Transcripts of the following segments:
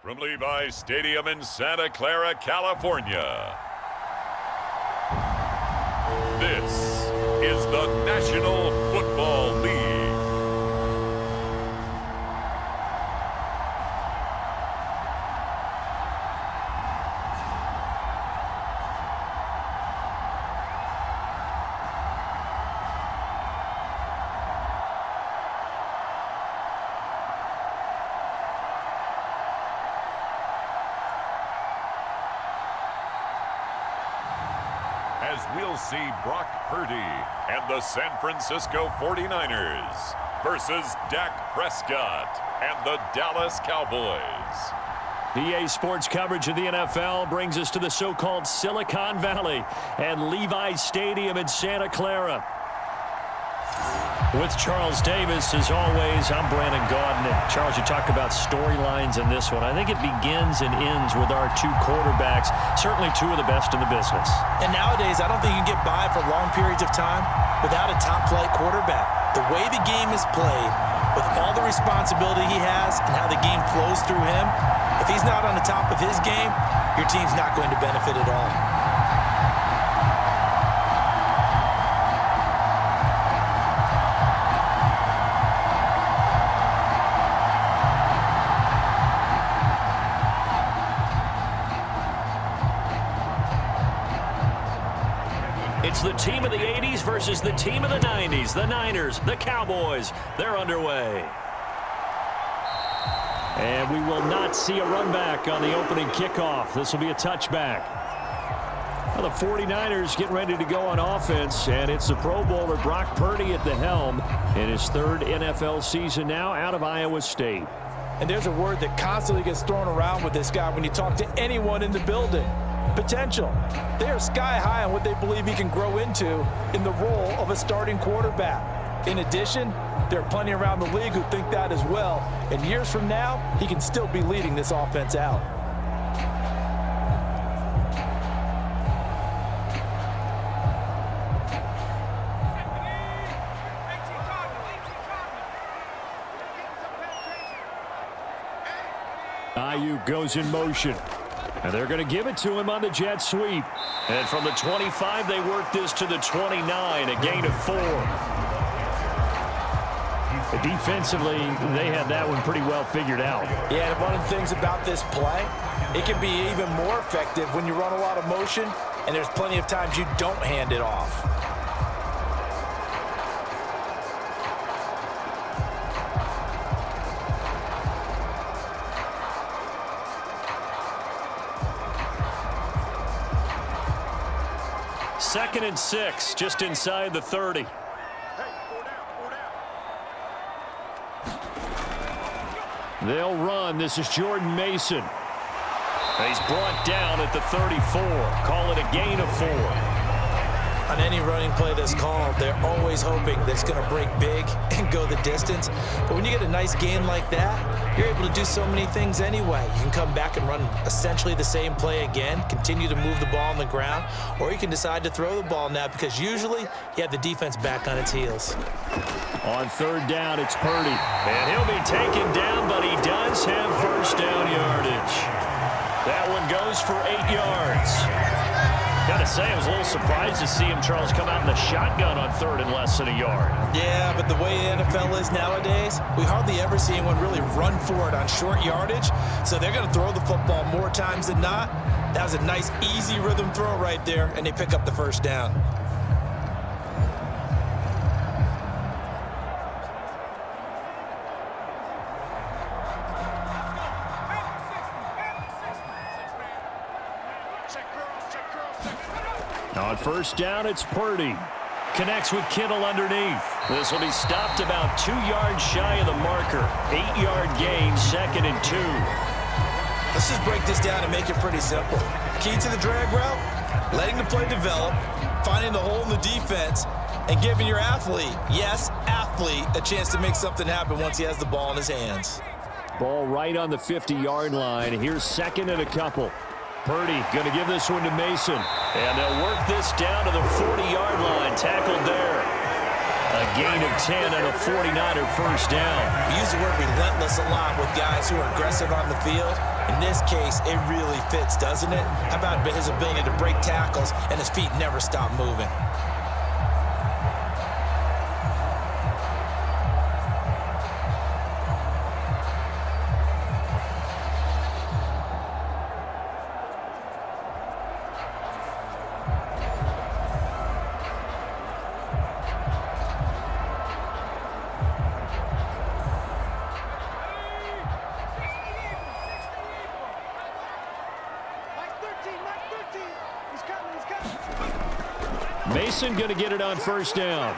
From Levi's Stadium in Santa Clara, California, this is the National Football League. As we'll see Brock Purdy and the San Francisco 49ers versus Dak Prescott and the Dallas Cowboys. EA Sports coverage of the NFL brings us to the so-called Silicon Valley and Levi's Stadium in Santa Clara. With Charles Davis, as always, I'm Brandon Gaudin. And Charles, you talk about storylines in this one. I think it begins and ends with our two quarterbacks, certainly two of the best in the business. And nowadays, I don't think you can get by for long periods of time without a top-flight quarterback. The way the game is played, with all the responsibility he has and how the game flows through him, if he's not on the top of his game, your team's not going to benefit at all. It's the team of the 80s versus the team of the 90s. The Niners, the Cowboys, they're underway. And we will not see a run back on the opening kickoff. This will be a touchback. Well, the 49ers getting ready to go on offense, and it's the Pro Bowler Brock Purdy at the helm in his third NFL season now out of Iowa State. And there's a word that constantly gets thrown around with this guy when you talk to anyone in the building. Potential. They are sky high on what they believe he can grow into in the role of a starting quarterback. In addition, there are plenty around the league who think that as well. And years from now, he can still be leading this offense out. Ayuk goes in motion. And they're going to give it to him on the jet sweep. And from the 25, they work this to the 29, a gain of 4. Defensively, they had that one pretty well figured out. Yeah, and one of the things about this play, it can be even more effective when you run a lot of motion, and there's plenty of times you don't hand it off. Second and 6, just inside the 30. They'll run. This is Jordan Mason. He's brought down at the 34. Call it a gain of 4. On any running play that's called, they're always hoping that it's going to break big and go the distance. But when you get a nice gain like that, you're able to do so many things anyway. You can come back and run essentially the same play again, continue to move the ball on the ground, or you can decide to throw the ball now because usually you have the defense back on its heels. On third down, it's Purdy. And he'll be taken down, but he does have first down yardage. That one goes for 8 yards. Gotta say, I was a little surprised to see him, Charles, come out in the shotgun on third and less than a yard. Yeah, but the way the NFL is nowadays, we hardly ever see anyone really run for it on short yardage. So they're going to throw the football more times than not. That was a nice, easy rhythm throw right there, and they pick up the first down. On first down, it's Purdy. Connects with Kittle underneath. This will be stopped about 2 yards shy of the marker. 8-yard gain, second and 2. Let's just break this down and make it pretty simple. Key to the drag route, letting the play develop, finding the hole in the defense, and giving your athlete, yes, athlete, a chance to make something happen once he has the ball in his hands. Ball right on the 50-yard line. Here's second and a couple. Purdy going to give this one to Mason. And they'll work this down to the 40-yard line. Tackled there. A gain of 10 and a 49er first down. We use the word relentless a lot with guys who are aggressive on the field. In this case, it really fits, doesn't it? How about his ability to break tackles and his feet never stop moving? Mason going to get it on first down.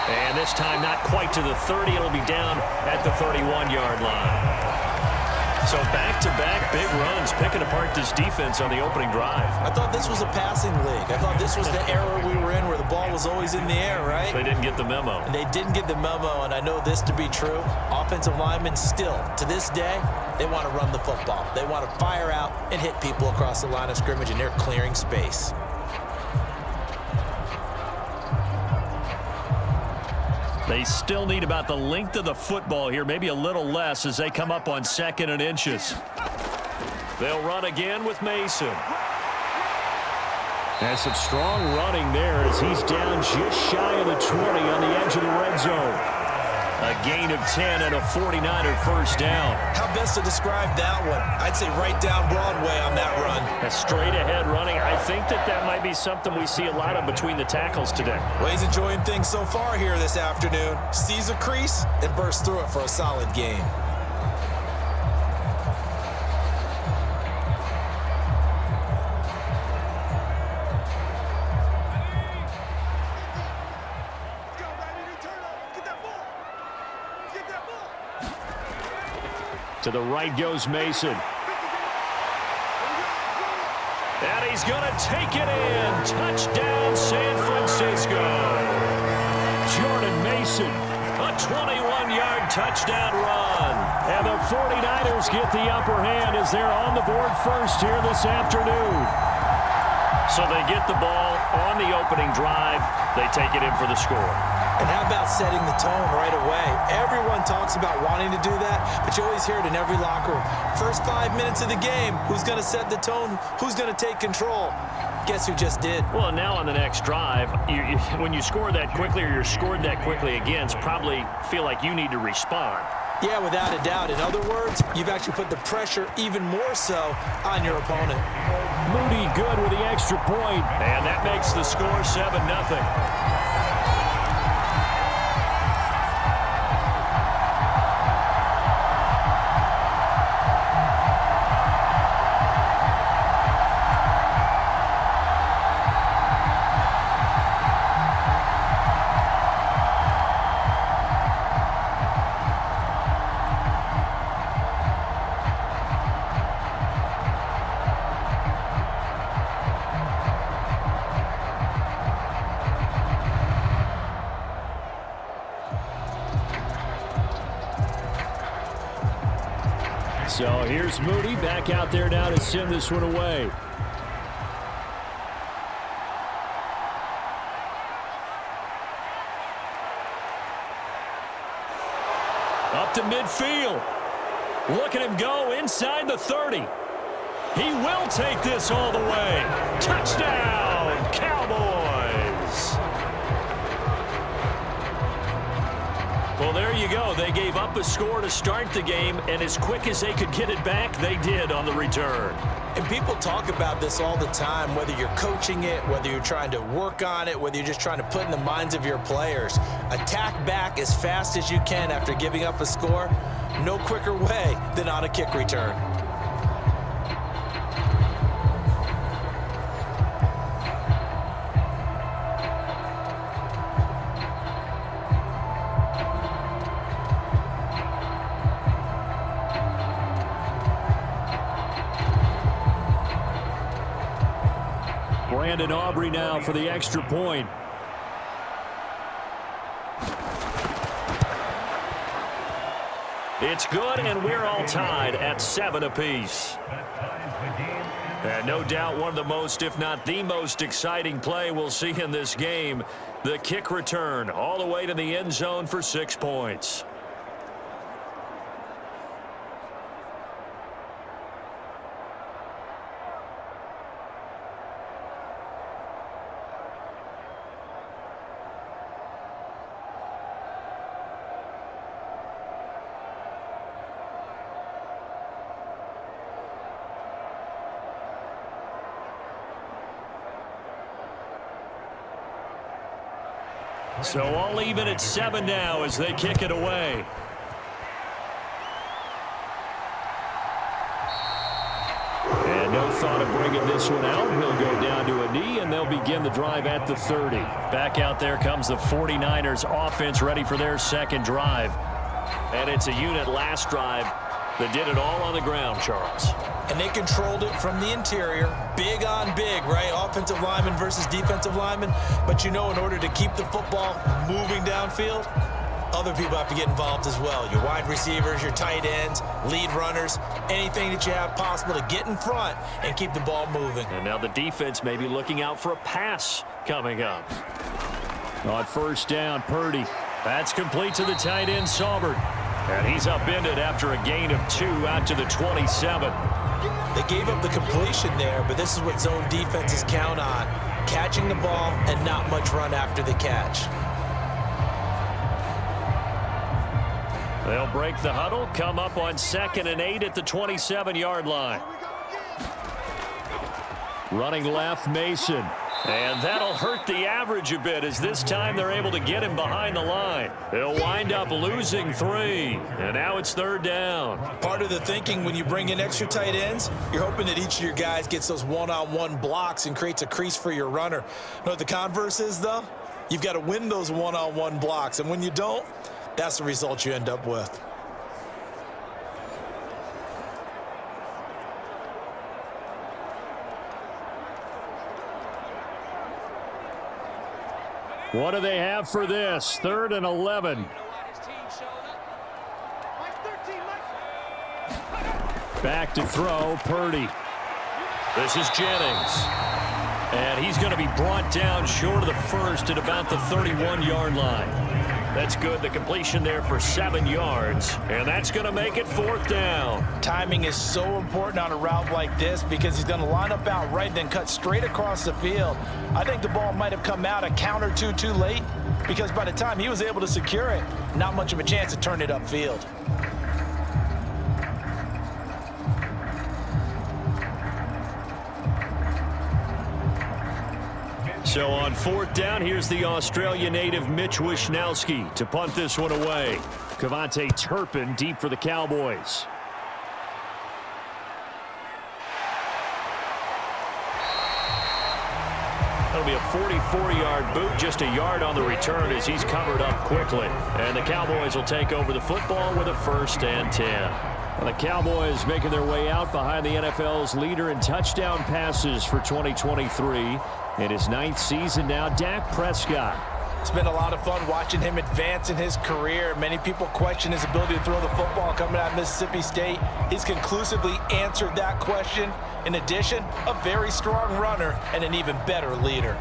And this time not quite to the 30. It'll be down at the 31-yard line. So back-to-back big runs, picking apart this defense on the opening drive. I thought this was a passing league. I thought this was the era we were in where the ball was always in the air, right? They didn't get the memo. And they didn't get the memo, and I know this to be true. Offensive linemen still, to this day, they want to run the football. They want to fire out and hit people across the line of scrimmage, and they're clearing space. They still need about the length of the football here, maybe a little less as they come up on 2nd and inches. They'll run again with Mason. And some strong running there as he's down just shy of the 20 on the edge of the red zone. A gain of 10 and a 49er first down. How best to describe that one? I'd say right down Broadway on that run. A straight ahead running. I think that might be something we see a lot of between the tackles today. Well, he's enjoying things so far here this afternoon. Sees a crease and bursts through it for a solid gain. To the right goes Mason. And he's going to take it in. Touchdown, San Francisco. Jordan Mason, a 21-yard touchdown run. And the 49ers get the upper hand as they're on the board first here this afternoon. So they get the ball on the opening drive. They take it in for the score. And how about setting the tone right away? Everyone talks about wanting to do that, but you always hear it in every locker room. First 5 minutes of the game, who's going to set the tone? Who's going to take control? Guess who just did? Well, now on the next drive, when you score that quickly or you're scored that quickly against, probably feel like you need to respond. Yeah, without a doubt. In other words, you've actually put the pressure even more so on your opponent. Moody good with the extra point. And that makes the score 7-0. So here's Moody back out there now to send this one away. Up to midfield. Look at him go inside the 30. He will take this all the way. Touchdown, Cowboys. Well, there you go. They gave up a score to start the game, and as quick as they could get it back, they did on the return. And people talk about this all the time, whether you're coaching it, whether you're trying to work on it, whether you're just trying to put in the minds of your players. Attack back as fast as you can after giving up a score. No quicker way than on a kick return. Brandon Aubrey now for the extra point. It's good, and we're all tied at 7 apiece. And no doubt one of the most, if not the most exciting play we'll see in this game The kick return all the way to the end zone for 6 points. So all even at 7 now as they kick it away. And no thought of bringing this one out. He'll go down to a knee, and they'll begin the drive at the 30. Back out there comes the 49ers offense ready for their second drive. And it's a unit last drive that did it all on the ground, Charles. And they controlled it from the interior, big on big, right? Offensive lineman versus defensive lineman. But you know, in order to keep the football moving downfield, other people have to get involved as well. Your wide receivers, your tight ends, lead runners, anything that you have possible to get in front and keep the ball moving. And now the defense may be looking out for a pass coming up. On first down, Purdy. That's complete to the tight end, Saubert. And he's upended after a gain of 2 out to the 27. They gave up the completion there, but this is what zone defenses count on. Catching the ball and not much run after the catch. They'll break the huddle, come up on 2nd and 8 at the 27-yard line. Running left, Mason. And that'll hurt the average a bit as this time they're able to get him behind the line. They'll wind up losing 3. And now it's 3rd down. Part of the thinking when you bring in extra tight ends, you're hoping that each of your guys gets those one-on-one blocks and creates a crease for your runner. You know what the converse is, though? You've got to win those one-on-one blocks. And when you don't, that's the result you end up with. What do they have for this? 3rd and 11. Back to throw, Purdy. This is Jennings. And he's going to be brought down short of the first at about the 31-yard line. That's good. The completion there for 7 yards. And that's going to make it 4th down. Timing is so important on a route like this because he's going to line up out right, then cut straight across the field. I think the ball might have come out a count or two too late because by the time he was able to secure it, not much of a chance to turn it upfield. So on 4th down, here's the Australia native Mitch Wishnowsky to punt this one away. Kevontae Turpin deep for the Cowboys. That'll be a 44-yard boot, just a yard on the return as he's covered up quickly. And the Cowboys will take over the football with a 1st and 10. And the Cowboys making their way out behind the NFL's leader in touchdown passes for 2023. In his 9th season now, Dak Prescott. It's been a lot of fun watching him advance in his career. Many people question his ability to throw the football coming out of Mississippi State. He's conclusively answered that question. In addition, a very strong runner and an even better leader.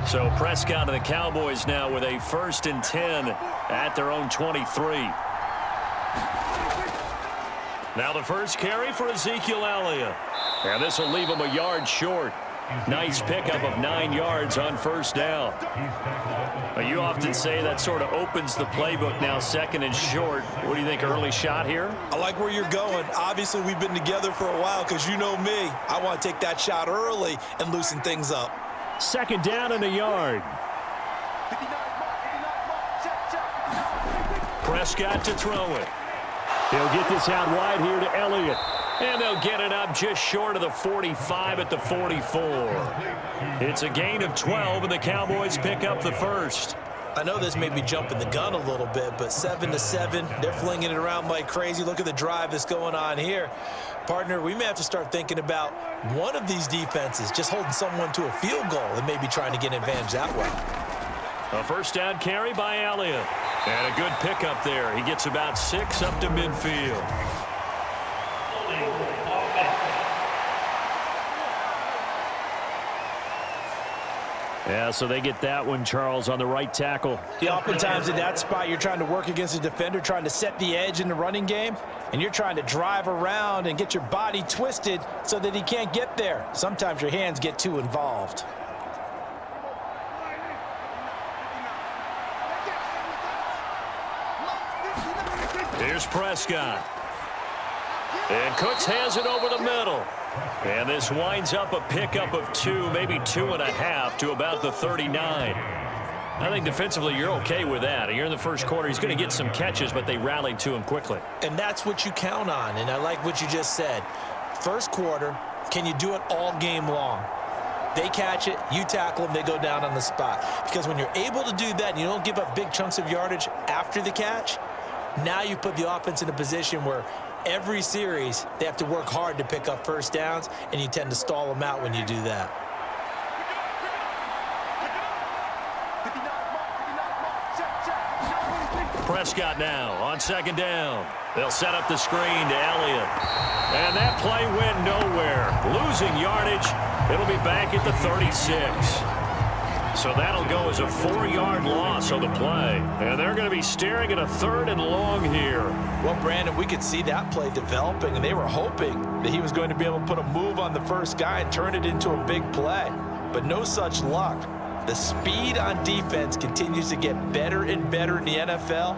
So Prescott and the Cowboys now with a 1st and 10 at their own 23. Now the first carry for Ezekiel Elliott. And this will leave him a yard short. Nice pickup of 9 yards on 1st down. You often say that sort of opens the playbook now, 2nd and short. What do you think, early shot here? I like where you're going. Obviously, we've been together for a while because you know me. I want to take that shot early and loosen things up. 2nd down and a yard. Prescott to throw it. He'll get this out wide here to Elliott. And they'll get it up just short of the 45 at the 44. It's a gain of 12, and the Cowboys pick up the 1st. I know this may be jumping the gun a little bit, but 7-7, they're flinging it around like crazy. Look at the drive that's going on here. Partner, we may have to start thinking about one of these defenses just holding someone to a field goal and maybe trying to get an advantage that way. A 1st down carry by Elliott. And a good pickup there. He gets about 6 up to midfield. Yeah, so they get that one, Charles, on the right tackle. Yeah, oftentimes in that spot, you're trying to work against a defender, trying to set the edge in the running game, and you're trying to drive around and get your body twisted so that he can't get there. Sometimes your hands get too involved. Here's Prescott. And Cooks has it over the middle. And this winds up a pickup of 2, maybe 2.5 to about the 39. I think defensively you're okay with that. You're in the first quarter. He's going to get some catches, but they rallied to him quickly. And that's what you count on, and I like what you just said. First quarter, can you do it all game long? They catch it, you tackle them, they go down on the spot. Because when you're able to do that and you don't give up big chunks of yardage after the catch, now you put the offense in a position where every series they have to work hard to pick up first downs, and you tend to stall them out when you do that. Prescott now on second down. They'll set up the screen to Elliott. And that play went nowhere. Losing yardage. It'll be back at the 36. So that'll go as a 4-yard loss on the play. And they're going to be staring at a 3rd and long here. Well, Brandon, we could see that play developing, and they were hoping that he was going to be able to put a move on the first guy and turn it into a big play. But no such luck. The speed on defense continues to get better and better in the NFL.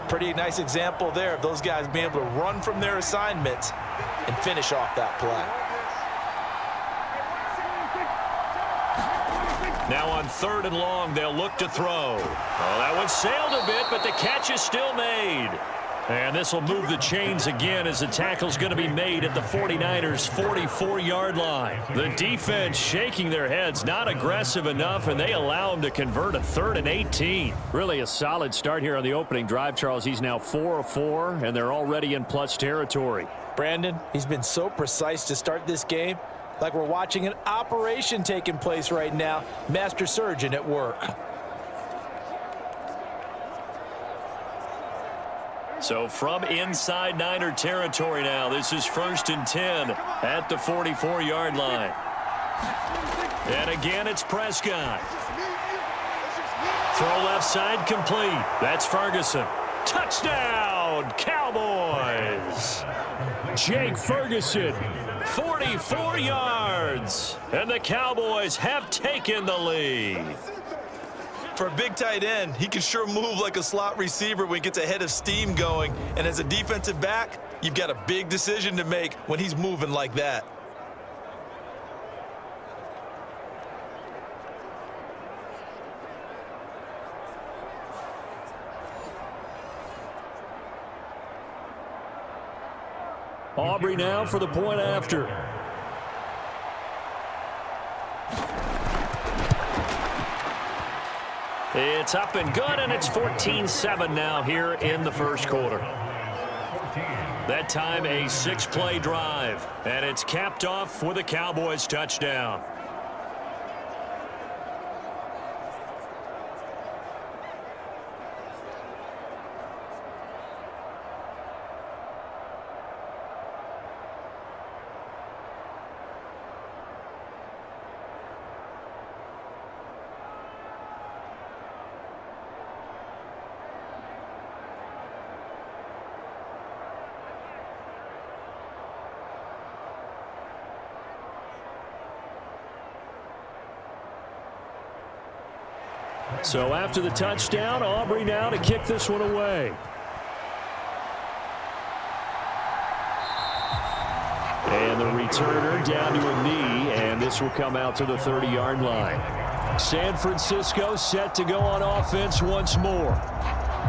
Pretty nice example there of those guys being able to run from their assignments and finish off that play. Now on 3rd and long, they'll look to throw. Oh, that one sailed a bit, but the catch is still made. And this will move the chains again as the tackle's going to be made at the 49ers' 44-yard line. The defense shaking their heads, not aggressive enough, and they allow him to convert a 3rd and 18. Really a solid start here on the opening drive, Charles. He's now 4 of 4, and they're already in plus territory. Brandon, he's been so precise to start this game. Like we're watching an operation taking place right now. Master surgeon at work. So from inside Niner territory now, this is 1st and 10 at the 44-yard line. And again, it's Prescott. Throw left side complete. That's Ferguson. Touchdown, Cowboys. Jake Ferguson, 44 yards. And the Cowboys have taken the lead. For a big tight end, he can sure move like a slot receiver when he gets a head of steam going. And as a defensive back, you've got a big decision to make when he's moving like that. Aubrey now for the point after. It's up and good, and it's 14-7 now here in the first quarter. That time a 6-play drive, and it's capped off with a Cowboys touchdown. So after the touchdown, Aubrey now to kick this one away. And the returner down to a knee, and this will come out to the 30-yard line. San Francisco set to go on offense once more.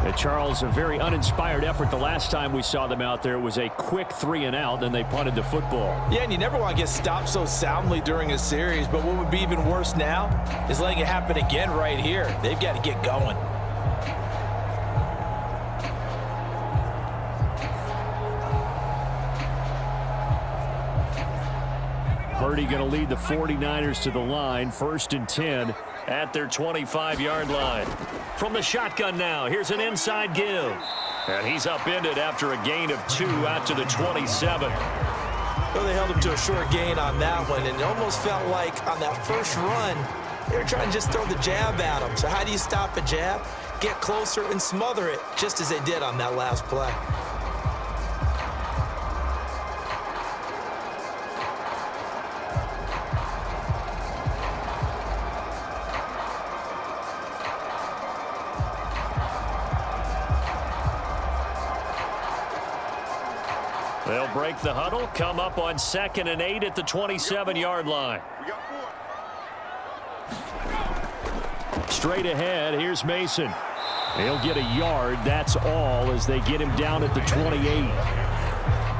And Charles, a very uninspired effort the last time we saw them out there. It was a quick 3-and-out, and they punted the football. Yeah, and you never want to get stopped so soundly during a series, but what would be even worse now is letting it happen again right here. They've got to get going. Purdy going to lead the 49ers to the line, 1st and 10 at their 25-yard line. From the shotgun now, here's an inside give. And he's upended after a gain of 2 out to the 27. Well, they held him to a short gain on that one, and it almost felt like on that first run, They were trying to just throw the jab at him. So how do you stop a jab? Get closer and smother it, just as they did on that last play. They'll break the huddle, come up on 2nd and 8 at the 27-yard line. Straight ahead, here's Mason. He'll get a yard, that's all, as they get him down at the 28.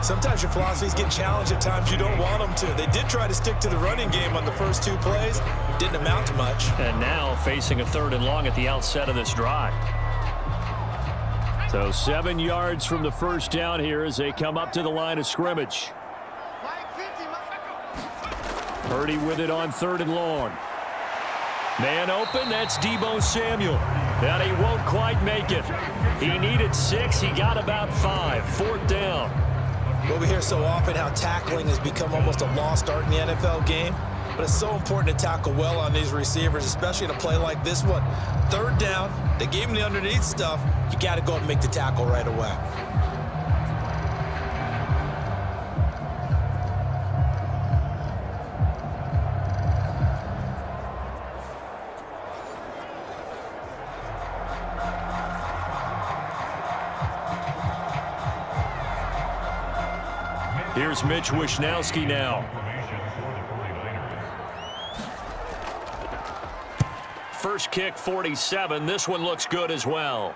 Sometimes your philosophies get challenged at times you don't want them to. They did try to stick to the running game on the first 2 plays. Didn't amount to much. And now facing a 3rd and long at the outset of this drive. So 7 yards from the first down here as they come up to the line of scrimmage. Purdy with it on 3rd and long. Man open, that's Deebo Samuel. And he won't quite make it. He needed 6, he got about 5. 4th down. Well, we hear so often how tackling has become almost a lost art in the NFL game. But it's so important to tackle well on these receivers, especially in a play like this one. 3rd down, they gave him the underneath stuff. You got to go and make the tackle right away. Here's Mitch Wishnowsky now. First kick, 47. This one looks good as well.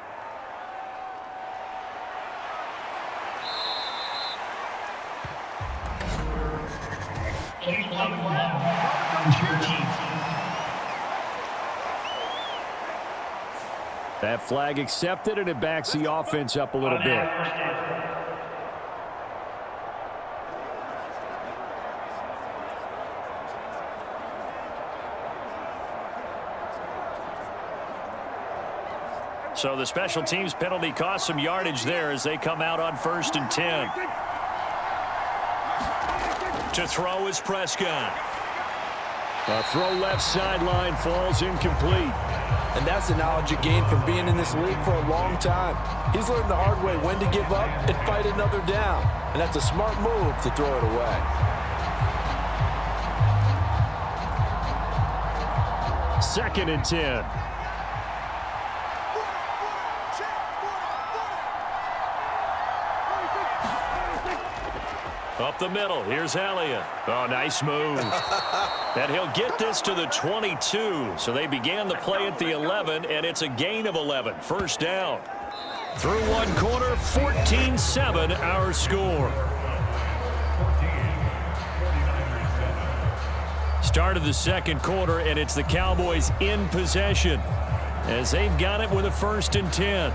That flag accepted, and it backs the offense up a little bit. So the special teams penalty cost some yardage there as they come out on 1st and 10. To throw is Prescott. A throw left sideline falls incomplete. And that's the knowledge you gain from being in this league for a long time. He's learned the hard way when to give up and fight another down. And that's a smart move to throw it away. 2nd and 10. Up the middle, here's Elliott. Oh, nice move. And he'll get this to the 22. So they began the play at the 11, and it's a gain of 11. 1st down. Through 1 quarter, 14-7 our score. Start of the 2nd quarter, and it's the Cowboys in possession as they've got it with a 1st and 10.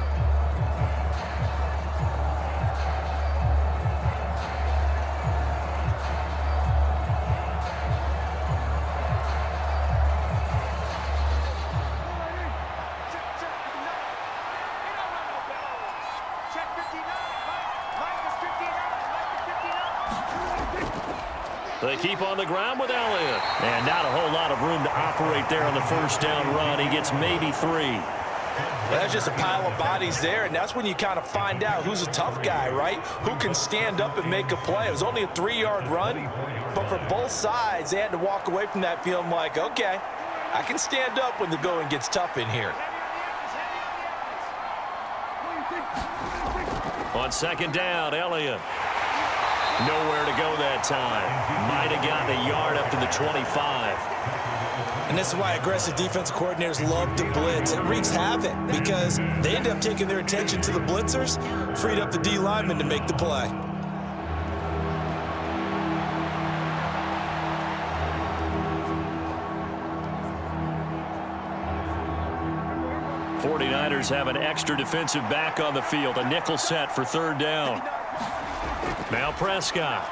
They keep on the ground with Elliott. And not a whole lot of room to operate there on the 1st down run. He gets maybe 3. Well, that's just a pile of bodies there, and that's when you kind of find out who's a tough guy, right? Who can stand up and make a play. It was only a 3-yard run, but for both sides, they had to walk away from that feeling like, okay, I can stand up when the going gets tough in here. On 2nd down, Elliott. Nowhere to go that time. Might have gotten a yard up to the 25. And this is why aggressive defensive coordinators love to blitz. It wreaks havoc because they end up taking their attention to the blitzers, freed up the D lineman to make the play. '49ers have an extra defensive back on the field. A nickel set for 3rd down. Now Prescott.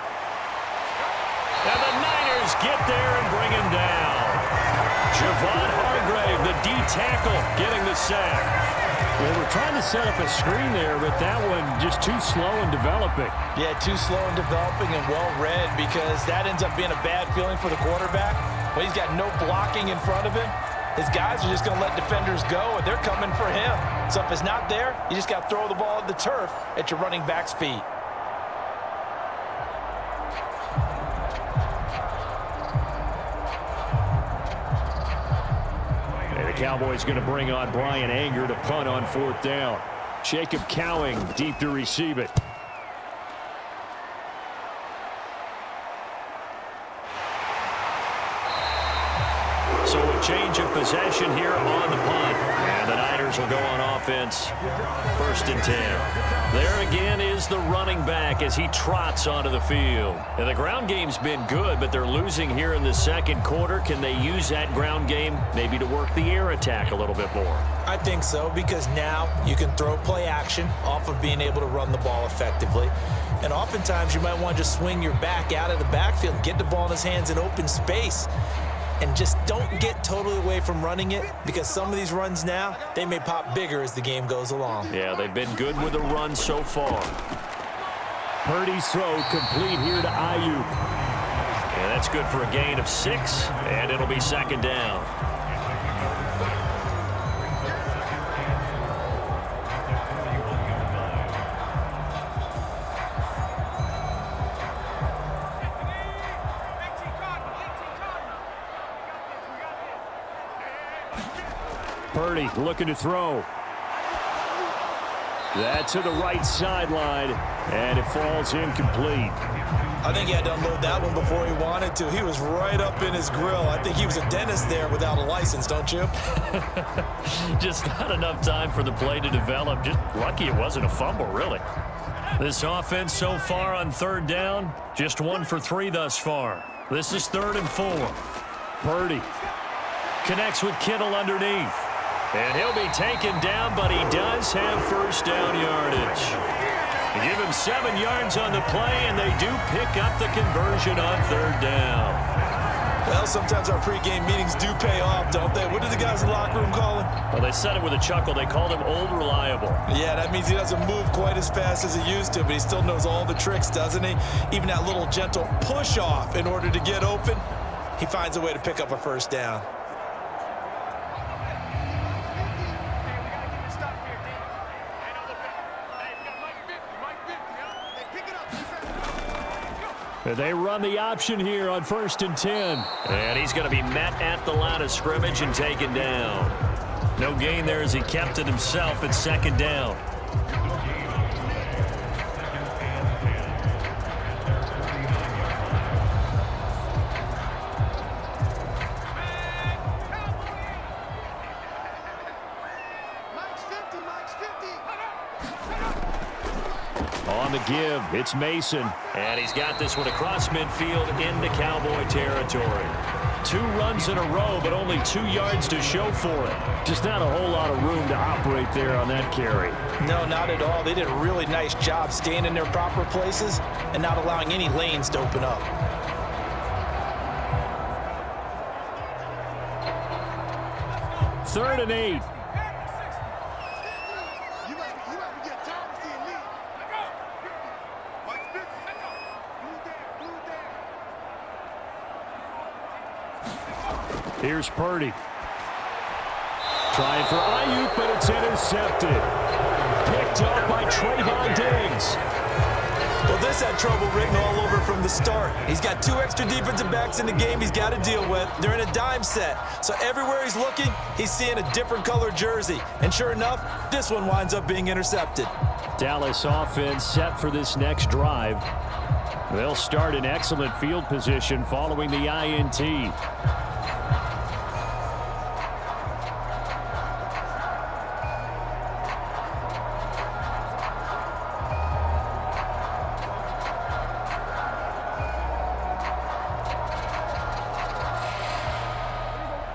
And the Niners get there and bring him down. Javon Hargrave, the D tackle, getting the sack. Well, we're trying to set up a screen there, but that one just too slow in developing. Yeah, too slow in developing and well read because that ends up being a bad feeling for the quarterback. When he's got no blocking in front of him, his guys are just going to let defenders go, and they're coming for him. So if it's not there, you just got to throw the ball at the turf at your running back's feet. And the Cowboys going to bring on Brian Anger to punt on 4th down. Jacob Cowing deep to receive it. So a change of possession here on the punt. And the Niners will go on offense. 1st and 10. There again is the running back as he trots onto the field. And the ground game's been good, but they're losing here in the 2nd quarter. Can they use that ground game maybe to work the air attack a little bit more? I think so, because now you can throw play action off of being able to run the ball effectively. And oftentimes you might want to just swing your back out of the backfield and get the ball in his hands in open space. And just don't get totally away from running it, because some of these runs now, they may pop bigger as the game goes along. Yeah, they've been good with the run so far. Purdy's throw complete here to Ayuk. And that's good for a gain of 6, and it'll be 2nd down. Purdy looking to throw. That to the right sideline, and it falls incomplete. I think he had to unload that one before he wanted to. He was right up in his grill. I think he was a dentist there without a license, don't you? Just not enough time for the play to develop. Just lucky it wasn't a fumble, really. This offense so far on 3rd down, just 1 for 3 thus far. This is 3rd and 4. Purdy connects with Kittle underneath. And he'll be taken down, but he does have 1st down yardage. They give him 7 yards on the play, and they do pick up the conversion on 3rd down. Well, sometimes our pregame meetings do pay off, don't they? What did the guys in the locker room call him? Well, they said it with a chuckle. They called him Old Reliable. Yeah, that means he doesn't move quite as fast as he used to, but he still knows all the tricks, doesn't he? Even that little gentle push-off in order to get open, he finds a way to pick up a 1st down. They run the option here on 1st and 10. And he's going to be met at the line of scrimmage and taken down. No gain there as he kept it himself at 2nd down. On the give, it's Mason. And he's got this one across midfield into Cowboy territory. 2 runs in a row, but only 2 yards to show for it. Just not a whole lot of room to operate there on that carry. No, not at all. They did a really nice job staying in their proper places and not allowing any lanes to open up. Third and 8. Here's Purdy. Trying for Ayuk, but it's intercepted. Picked up by Trayvon Diggs. Well, this had trouble written all over from the start. He's got 2 extra defensive backs in the game he's got to deal with. They're in a dime set. So everywhere he's looking, he's seeing a different color jersey. And sure enough, this one winds up being intercepted. Dallas offense set for this next drive. They'll start in excellent field position following the INT.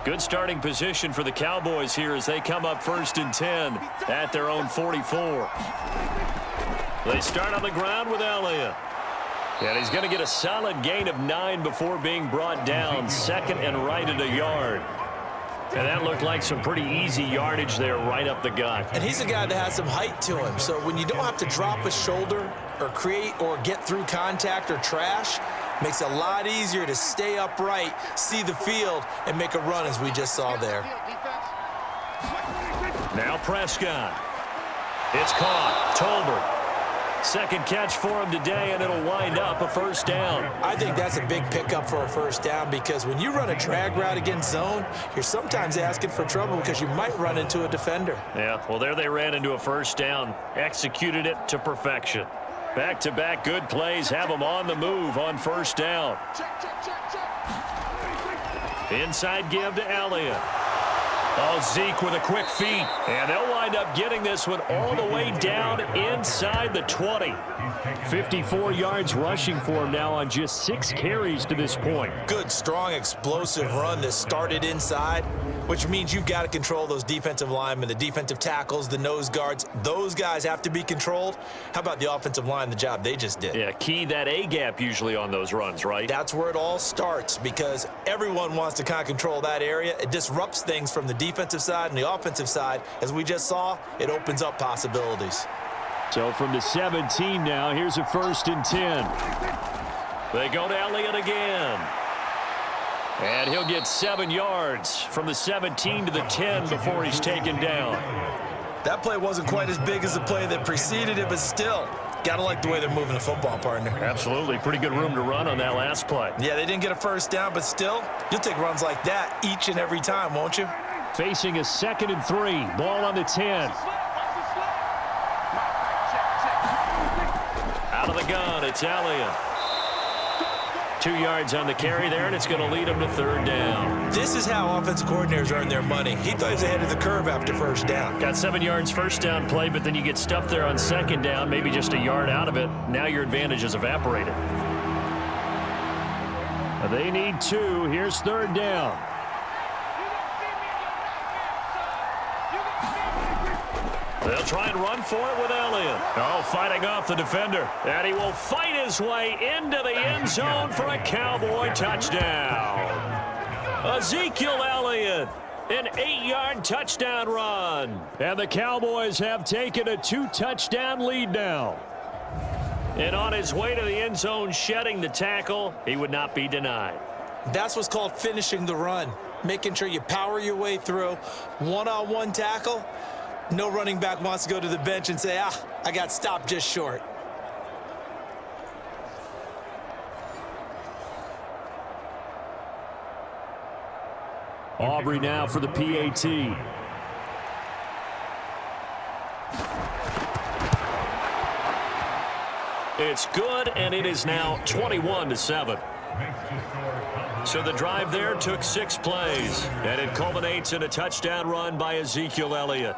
Good starting position for the Cowboys here as they come up 1st and 10 at their own 44. They start on the ground with Elliott. And he's going to get a solid gain of 9 before being brought down. 2nd and right at a yard. And that looked like some pretty easy yardage there right up the gut. And he's a guy that has some height to him. So when you don't have to drop a shoulder or create or get through contact or trash, Makes it a lot easier to stay upright, see the field, and make a run as we just saw there. Now Prescott. It's caught. Tolbert. Second catch for him today, and it'll wind up a first down. I think that's a big pickup for a first down because when you run a drag route against zone, you're sometimes asking for trouble because you might run into a defender. Yeah, well, there they ran into a first down. Executed it to perfection. Back-to-back good plays have them on the move on first down. Inside give to Elliott. Oh, Zeke with a quick feed. And they'll wind up getting this one all the way down inside the 20. 54 yards rushing for him now on just 6 carries to this point. Good, strong, explosive run that started inside, which means you've got to control those defensive linemen, the defensive tackles, the nose guards. Those guys have to be controlled. How about the offensive line, the job they just did? Yeah, key that A-gap usually on those runs, right? That's where it all starts because everyone wants to kind of control that area. It disrupts things from the defensive side and the offensive side. As we just saw, it opens up possibilities. So from the 17 now, here's a first and 10. They go to Elliott again. And he'll get 7 yards from the 17 to the 10 before he's taken down. That play wasn't quite as big as the play that preceded it, but still, got to like the way they're moving the football, partner. Absolutely. Pretty good room to run on that last play. Yeah, they didn't get a first down, but still, you'll take runs like that each and every time, won't you? Facing a 2nd and 3. Ball on the 10. Out of the gun, it's Elliott. 2 yards on the carry there, and it's going to lead him to 3rd down. This is how offensive coordinators earn their money. He thought he was ahead of the curve after first down. Got 7 yards first down play, but then you get stuffed there on 2nd down, maybe just a yard out of it. Now your advantage is evaporated. They need 2. Here's 3rd down. They'll try and run for it with Elliott. Oh, fighting off the defender. And he will fight his way into the end zone for a Cowboy touchdown. Ezekiel Elliott, an 8-yard touchdown run. And the Cowboys have taken a 2-touchdown lead now. And on his way to the end zone, shedding the tackle, he would not be denied. That's what's called finishing the run. Making sure you power your way through. One-on-one tackle. No running back wants to go to the bench and say, I got stopped just short. Aubrey now for the PAT. It's good, and it is now 21-7. So the drive there took 6 plays, and it culminates in a touchdown run by Ezekiel Elliott.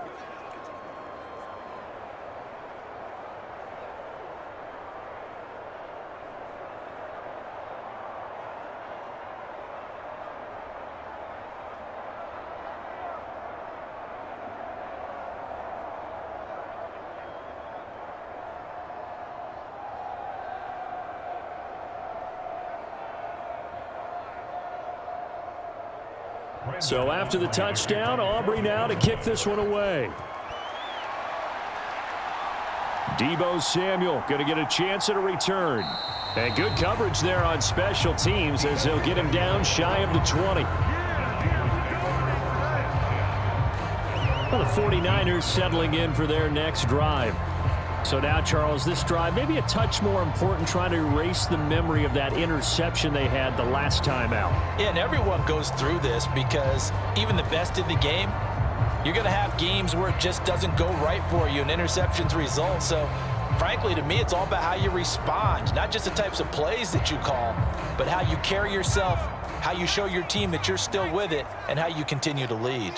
So after the touchdown, Aubrey now to kick this one away. Deebo Samuel going to get a chance at a return. And good coverage there on special teams as they'll get him down shy of the 20. Well, the 49ers settling in for their next drive. So now, Charles, this drive maybe a touch more important, trying to erase the memory of that interception they had the last time out. Yeah, and everyone goes through this because even the best in the game, you're going to have games where it just doesn't go right for you and interceptions result. So, frankly, to me, it's all about how you respond, not just the types of plays that you call, but how you carry yourself, how you show your team that you're still with it, and how you continue to lead.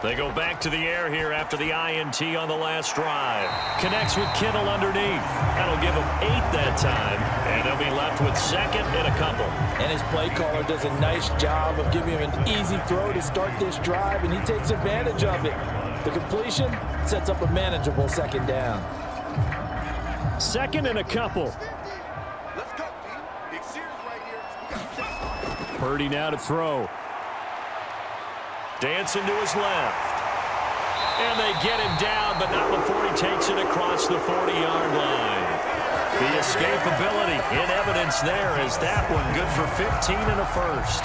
They go back to the air here after the INT on the last drive. Connects with Kittle underneath. That'll give them 8 that time, and they'll be left with 2nd and a couple. And his play caller does a nice job of giving him an easy throw to start this drive, and he takes advantage of it. The completion sets up a manageable 2nd down. 2nd and a couple. Let's go, team. Big series right here. Purdy now to throw. Dancing to his left. And they get him down, but not before he takes it across the 40-yard line. The escapability in evidence there as that one good for 15 and a first.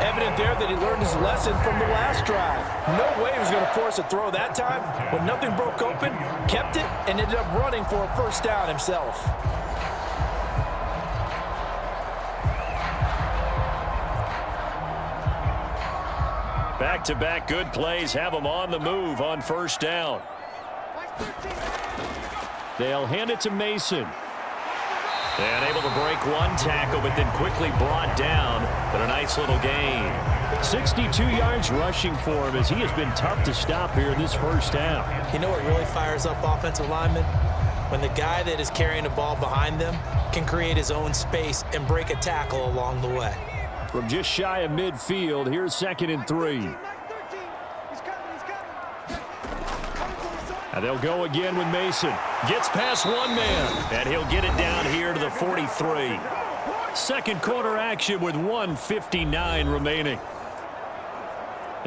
Evident there that he learned his lesson from the last drive. No way he was going to force a throw that time. When nothing broke open, kept it, and ended up running for a first down himself. Back-to-back good plays have them on the move on first down. They'll hand it to Mason. And able to break one tackle, but then quickly brought down. But a nice little gain. 62 yards rushing for him as he has been tough to stop here in this first half. You know what really fires up offensive linemen? When the guy that is carrying the ball behind them can create his own space and break a tackle along the way. From just shy of midfield, here's 2nd and 3. And they'll go again with Mason. Gets past one man, and he'll get it down here to the 43. Second quarter action with 1:59 remaining.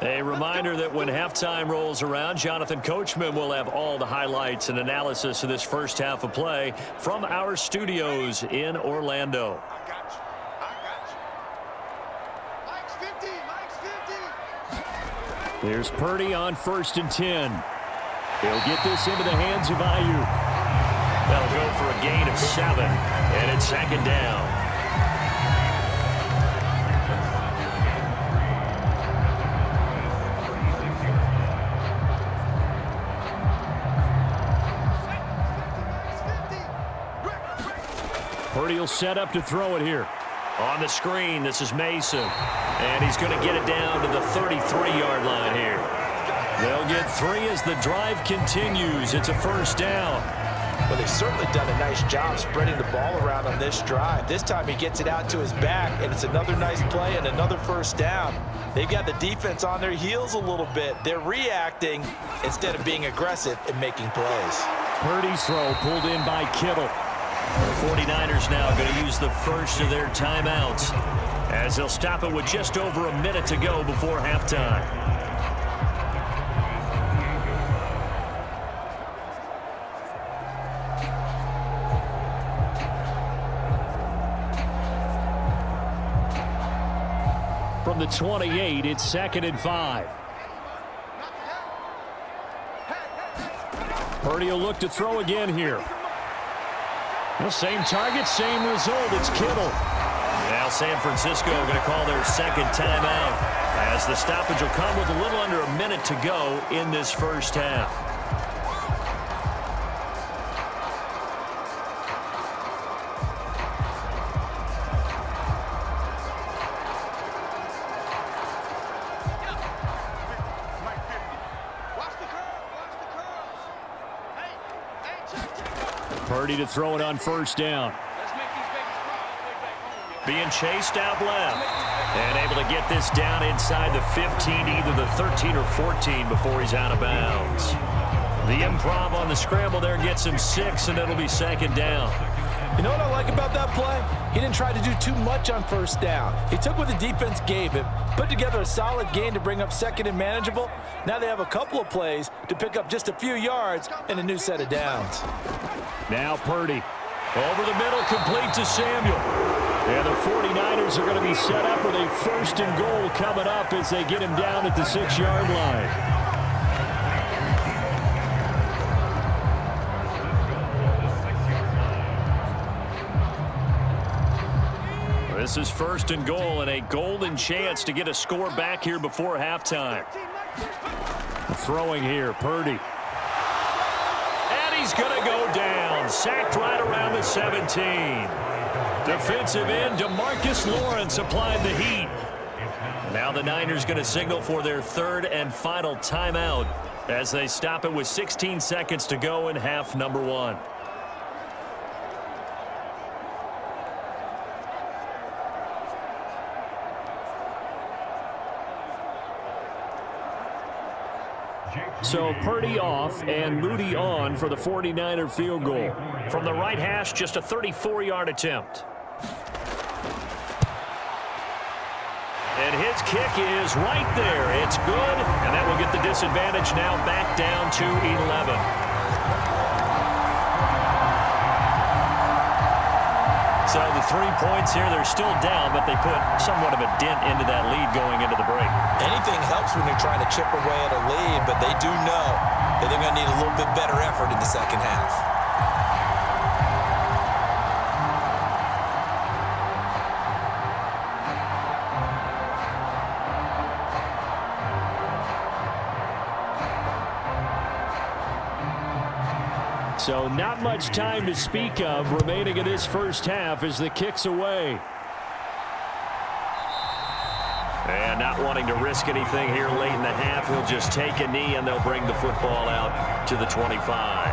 A reminder that when halftime rolls around, Jonathan Coachman will have all the highlights and analysis of this first half of play from our studios in Orlando. There's Purdy on 1st and 10. He'll get this into the hands of Ayuk. That'll go for a gain of 7, and it's 2nd down. Purdy will set up to throw it here. On the screen, this is Mason. And he's going to get it down to the 33-yard line here. They'll get 3 as the drive continues. It's a first down. Well, they've certainly done a nice job spreading the ball around on this drive. This time he gets it out to his back, and it's another nice play and another first down. They've got the defense on their heels a little bit. They're reacting instead of being aggressive and making plays. Purdy's throw pulled in by Kittle. The 49ers now going to use the first of their timeouts as they'll stop it with just over a minute to go before halftime. From the 28, it's 2nd and 5. Purdy will look to throw again here. Well, same target, same result. It's Kittle. Now San Francisco going to call their second timeout as the stoppage will come with a little under a minute to go in this first half. Purdy to throw it on first down. Being chased out left. And able to get this down inside the 15, either the 13 or 14 before he's out of bounds. The improv on the scramble there gets him 6, and it'll be 2nd down. You know what I like about that play? He didn't try to do too much on first down. He took what the defense gave him, put together a solid gain to bring up 2nd and manageable. Now they have a couple of plays to pick up just a few yards and a new set of downs. Now Purdy. Over the middle, complete to Samuel. And the 49ers are going to be set up with a 1st and goal coming up as they get him down at the 6-yard line. This is 1st and goal and a golden chance to get a score back here before halftime. Throwing here, Purdy. And he's going to go down. Sacked right around the 17. Defensive end, DeMarcus Lawrence applying the heat. Now the Niners going to signal for their 3rd and final timeout as they stop it with 16 seconds to go in half number 1. So Purdy off and Moody on for the 49er field goal. From the right hash, just a 34-yard attempt. And his kick is right there. It's good, and that will get the disadvantage now back down to 11. So the 3 points here, they're still down, but they put somewhat of a dent into that lead going into the break. Anything helps when you're trying to chip away at a lead, but they do know that they're going to need a little bit better effort in the second half. So not much time to speak of remaining in this first half as the kick's away. And not wanting to risk anything here late in the half, he'll just take a knee and they'll bring the football out to the 25.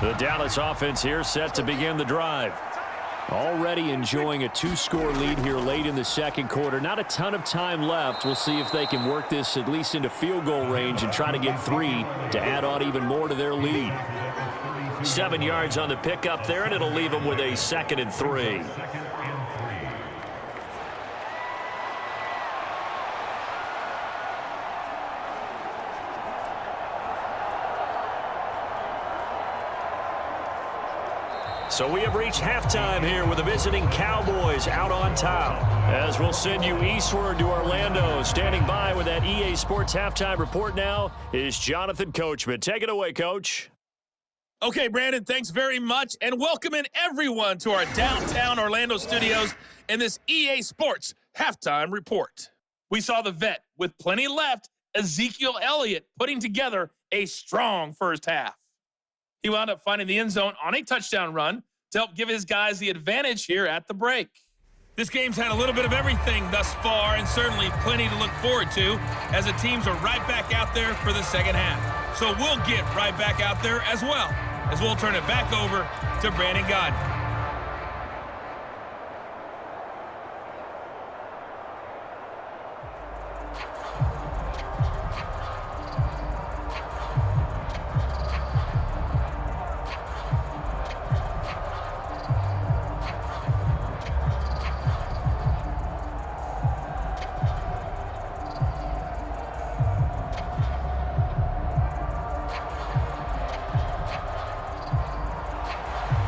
The Dallas offense here set to begin the drive. Already enjoying a 2-score lead here late in the second quarter. Not a ton of time left. We'll see if they can work this at least into field goal range and try to get 3 to add on even more to their lead. 7 yards on the pickup there, and it'll leave them with a 2nd and 3. So we have reached halftime here with the visiting Cowboys out on top. As we'll send you eastward to Orlando. Standing by with that EA Sports halftime report now is Jonathan Coachman. Take it away, Coach. Okay, Brandon, thanks very much. And welcome in everyone to our downtown Orlando studios in this EA Sports halftime report. We saw the vet with plenty left, Ezekiel Elliott, putting together a strong first half. He wound up finding the end zone on a touchdown run to help give his guys the advantage here at the break. This game's had a little bit of everything thus far, and certainly plenty to look forward to as the teams are right back out there for the second half. So we'll get right back out there as well, as we'll turn it back over to Brandon Godden.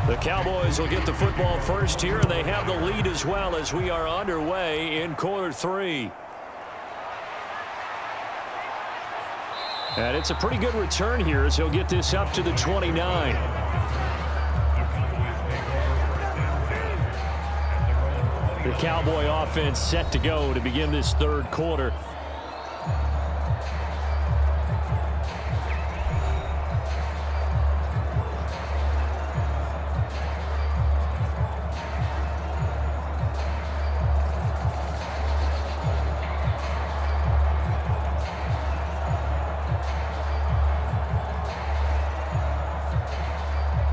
The Cowboys will get the football first here, and they have the lead as well as we are underway in quarter 3. And it's a pretty good return here as he'll get this up to the 29. The Cowboy offense set to go to begin this third quarter.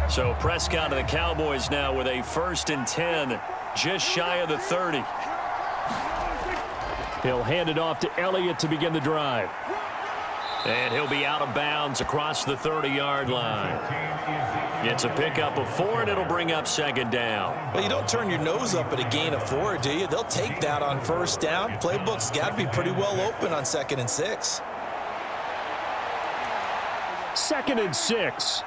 So Prescott of the Cowboys now with a 1st and 10, just shy of the 30. He'll hand it off to Elliott to begin the drive. And he'll be out of bounds across the 30-yard line. It's a pickup of 4, and it'll bring up 2nd down. Well, you don't turn your nose up at a gain of 4, do you? They'll take that on 1st down. Playbook's got to be pretty well open on 2nd and 6. 2nd and 6.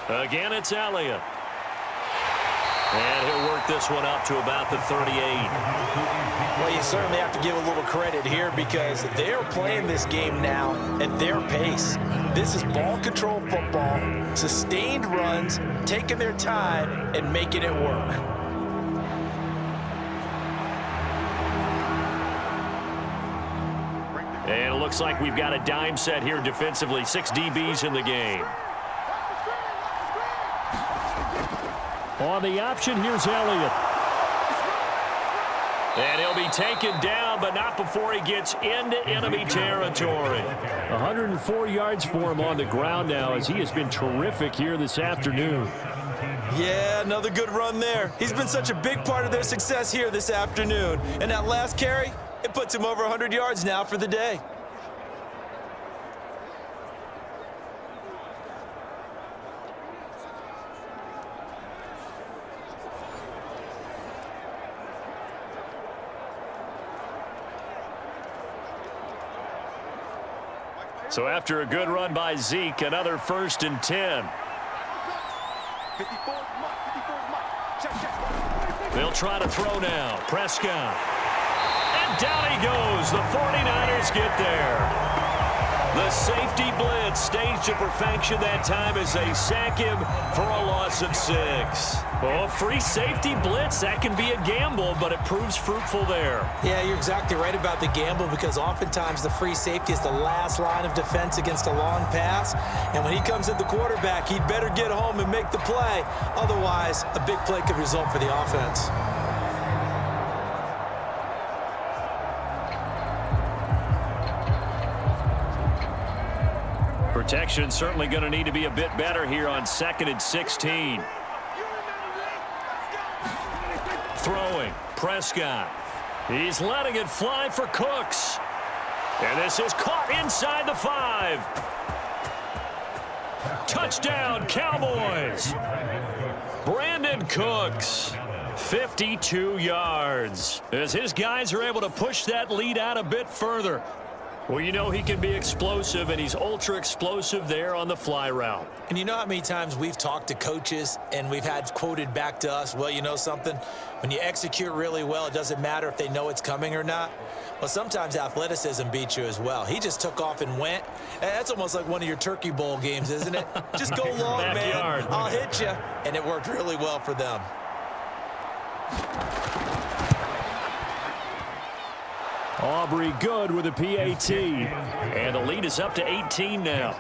Again, it's Elliott. And he'll work this one up to about the 38. Well, you certainly have to give a little credit here because they're playing this game now at their pace. This is ball control football, sustained runs, taking their time, and making it work. And it looks like we've got a dime set here defensively. 6 DBs in the game. On the option, here's Elliott. And he'll be taken down, but not before he gets into enemy territory. 104 yards for him on the ground now as he has been terrific here this afternoon. Yeah, another good run there. He's been such a big part of their success here this afternoon. And that last carry, it puts him over 100 yards now for the day. So after a good run by Zeke, another 1st and 10. 54's Mike. 54's Mike. Check. They'll try to throw now. Prescott. And down he goes. The 49ers get there. The safety blitz staged to perfection that time as they sack him for a loss of 6. Oh, free safety blitz, that can be a gamble, but it proves fruitful there. Yeah, you're exactly right about the gamble because oftentimes the free safety is the last line of defense against a long pass. And when he comes at the quarterback, he'd better get home and make the play. Otherwise, a big play could result for the offense. Protection certainly going to need to be a bit better here on 2nd and 16. Throwing, Prescott. He's letting it fly for Cooks. And this is caught inside the 5. Touchdown, Cowboys. Brandon Cooks, 52 yards. As his guys are able to push that lead out a bit further. Well, you know he can be explosive, and he's ultra explosive there on the fly route. And you know how many times we've talked to coaches and we've had quoted back to us, well, you know something? When you execute really well, it doesn't matter if they know it's coming or not. Well, sometimes athleticism beats you as well. He just took off and went. That's almost like one of your Turkey Bowl games, isn't it? Just go long, man. I'll hit you. And it worked really well for them. Aubrey good with a PAT. And the lead is up to 18 now.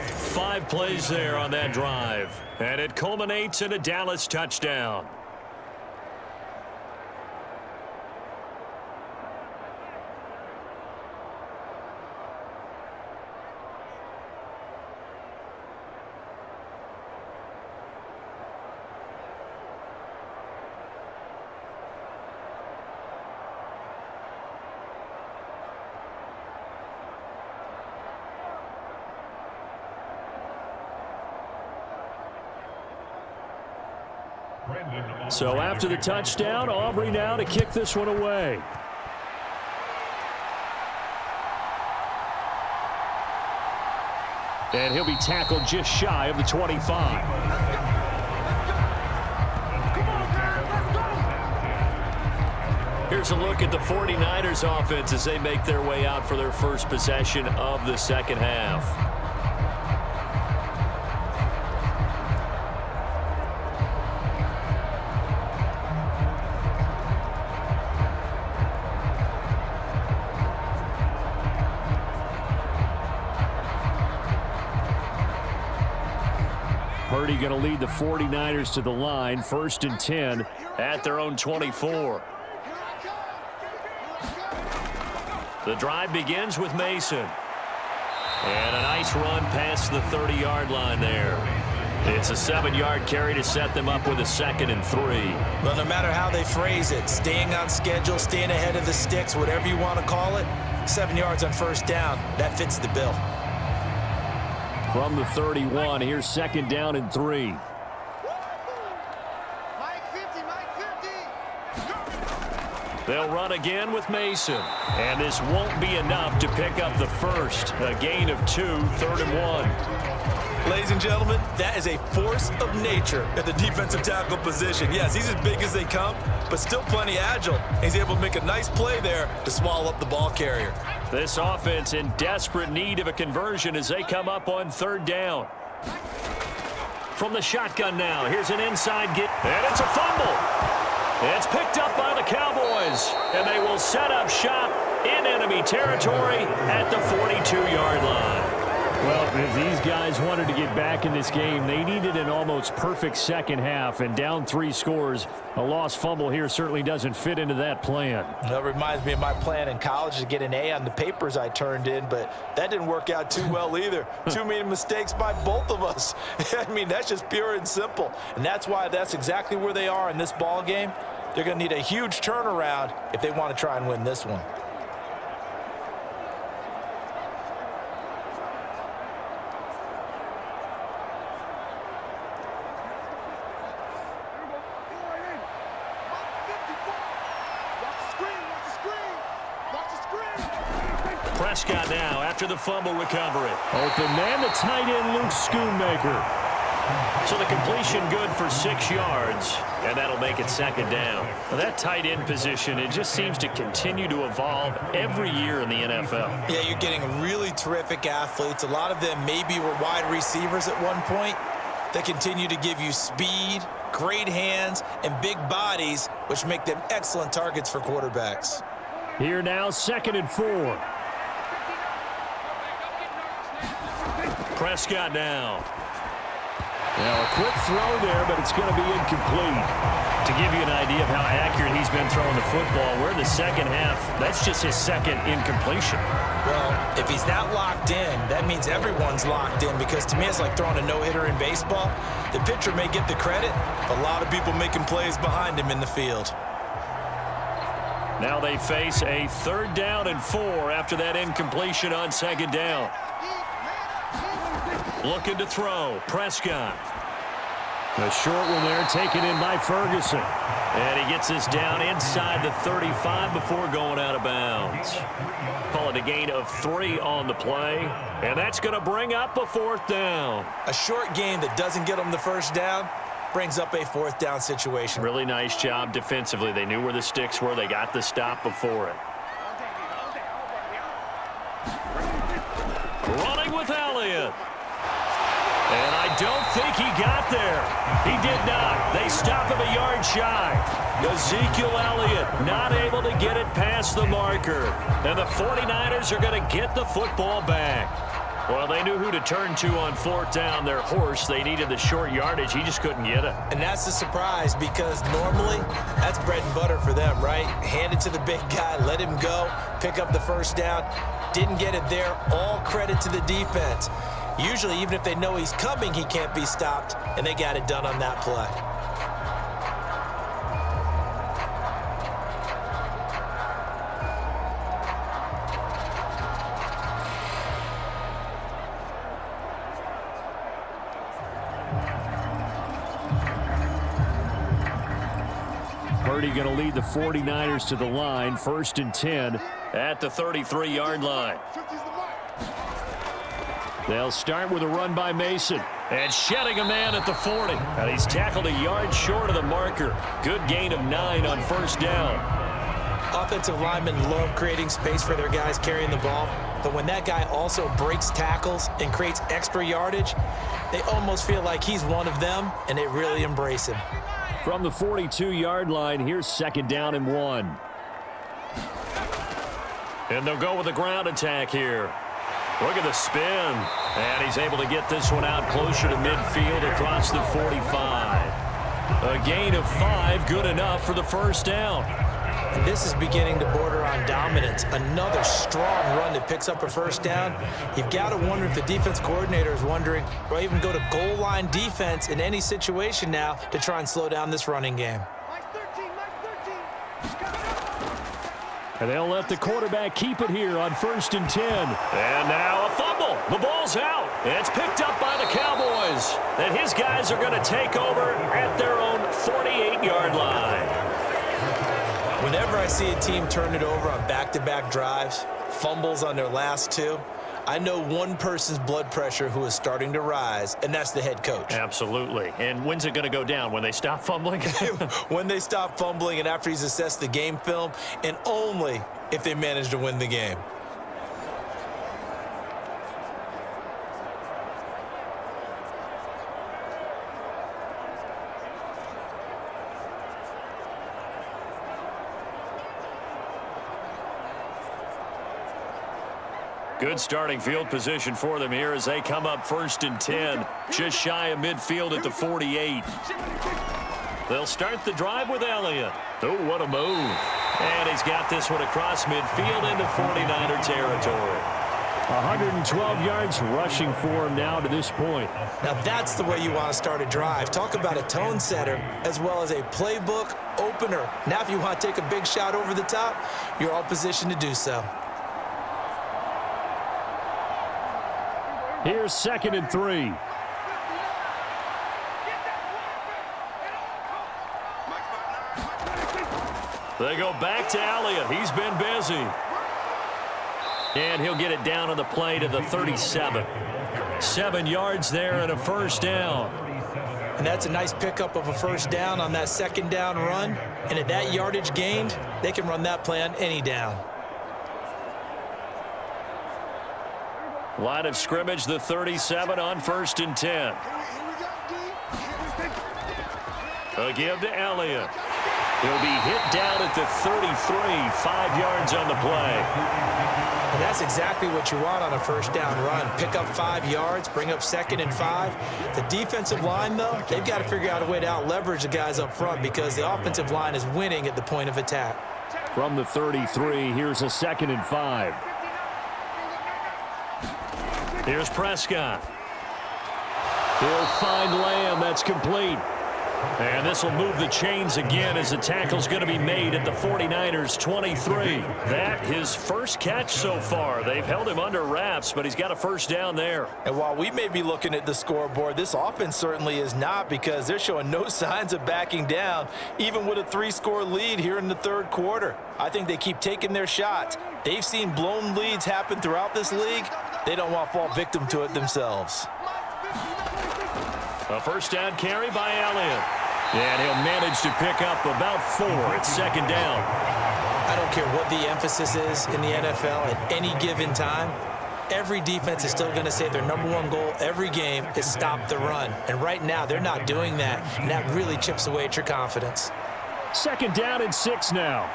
5 plays there on that drive. And it culminates in a Dallas touchdown. So after the touchdown, Aubrey now to kick this one away. And he'll be tackled just shy of the 25. Here's a look at the 49ers offense as they make their way out for their first possession of the second half. Purdy going to lead the 49ers to the line, 1st and 10 at their own 24. The drive begins with Mason. And a nice run past the 30-yard line there. It's a 7-yard carry to set them up with a 2nd and 3. Well, no matter how they phrase it, staying on schedule, staying ahead of the sticks, whatever you want to call it, 7 yards on 1st down, that fits the bill. From the 31, here's 2nd down and 3. They'll run again with Mason. And this won't be enough to pick up the first. A gain of 2, 3rd and 1. Ladies and gentlemen, that is a force of nature at the defensive tackle position. Yes, he's as big as they come, but still plenty agile. He's able to make a nice play there to swallow up the ball carrier. This offense in desperate need of a conversion as they come up on 3rd down. From the shotgun now, here's an inside get, and it's a fumble. It's picked up by the Cowboys, and they will set up shop in enemy territory at the 42-yard line. Well, if these guys wanted to get back in this game, they needed an almost perfect second half, and down 3 scores. A lost fumble here certainly doesn't fit into that plan. That reminds me of my plan in college to get an A on the papers I turned in, but that didn't work out too well either. Too many mistakes by both of us. I mean, that's just pure and simple, and that's why that's exactly where they are in this ball game. They're going to need a huge turnaround if they want to try and win this one. Prescott now after the fumble recovery. Open man, the tight end, Luke Schoonmaker. So the completion good for 6 yards, and that'll make it second down. Now that tight end position, it just seems to continue to evolve every year in the NFL. Yeah, you're getting really terrific athletes. A lot of them maybe were wide receivers at one point. They continue to give you speed, great hands, and big bodies, which make them excellent targets for quarterbacks. Here now, 2nd and 4. Prescott now. Now, a quick throw there, but it's going to be incomplete. To give you an idea of how accurate he's been throwing the football, we're in the second half. That's just his second incompletion. Well, if he's not locked in, that means everyone's locked in, because to me it's like throwing a no-hitter in baseball. The pitcher may get the credit, but a lot of people making plays behind him in the field. Now they face a 3rd down and 4 after that incompletion on 2nd down. Looking to throw. Prescott. A short one there, taken in by Ferguson. And he gets this down inside the 35 before going out of bounds. Call it a gain of 3 on the play. And that's going to bring up a 4th down. A short game that doesn't get them the first down brings up a 4th down situation. Really nice job defensively. They knew where the sticks were. They got the stop before it. Running with Elliott. And I don't think he got there. He did not. They stop him a yard shy. Ezekiel Elliott not able to get it past the marker. And the 49ers are going to get the football back. Well, they knew who to turn to on 4th down. Their horse, they needed the short yardage. He just couldn't get it. And that's a surprise, because normally that's bread and butter for them, right? Hand it to the big guy, let him go, pick up the first down. Didn't get it there. All credit to the defense. Usually, even if they know he's coming, he can't be stopped, and they got it done on that play. Purdy going to lead the 49ers to the line, 1st and 10. At the 33-yard line. They'll start with a run by Mason. And shedding a man at the 40. And he's tackled a yard short of the marker. Good gain of 9 on 1st down. Offensive linemen love creating space for their guys carrying the ball. But when that guy also breaks tackles and creates extra yardage, they almost feel like he's one of them, and they really embrace him. From the 42-yard line, here's 2nd down and 1. And they'll go with a ground attack here. Look at the spin. And he's able to get this one out closer to midfield across the 45. A gain of 5, good enough for the 1st down. And this is beginning to border on dominance. Another strong run that picks up a 1st down. You've got to wonder if the defense coordinator is wondering, or even go to goal line defense in any situation now to try and slow down this running game. And they'll let the quarterback keep it here on 1st and 10. And now a fumble. The ball's out. It's picked up by the Cowboys. And his guys are going to take over at their own 48-yard line. Whenever I see a team turn it over on back-to-back drives, fumbles on their last 2, I know one person's blood pressure who is starting to rise, and that's the head coach. Absolutely. And when's it going to go down? When they stop fumbling? When they stop fumbling and after he's assessed the game film, and only if they manage to win the game. Good starting field position for them here as they come up 1st and 10. Just shy of midfield at the 48. They'll start the drive with Elliott. Oh, what a move. And he's got this one across midfield into 49er territory. 112 yards rushing for him now to this point. Now that's the way you want to start a drive. Talk about a tone setter as well as a playbook opener. Now if you want to take a big shot over the top, you're all positioned to do so. Here's 2nd and 3. They go back to Elliott. He's been busy. And he'll get it down on the play to the 37. 7 yards there and a first down. And that's a nice pickup of a first down on that second down run. And at that yardage gained, they can run that play on any down. Line of scrimmage, the 37 on 1st and 10. A give to Elliott. He'll be hit down at the 33, 5 yards on the play. And that's exactly what you want on a first down run. Pick up 5 yards, bring up 2nd and 5. The defensive line, though, they've got to figure out a way to out-leverage the guys up front because the offensive line is winning at the point of attack. From the 33, here's a 2nd and 5. Here's Prescott. He'll find Lamb. That's complete. And this will move the chains again as the tackle's going to be made at the 49ers 23. That his first catch so far. They've held him under wraps, but he's got a first down there. And while we may be looking at the scoreboard, this offense certainly is not because they're showing no signs of backing down, even with a 3-score lead here in the 3rd quarter. I think they keep taking their shots. They've seen blown leads happen throughout this league. They don't want to fall victim to it themselves. A first down carry by Elliott. And he'll manage to pick up about 4 at 2nd down. I don't care what the emphasis is in the NFL at any given time. Every defense is still going to say their #1 goal every game is stop the run. And right now, they're not doing that. And that really chips away at your confidence. 2nd down and 6 now.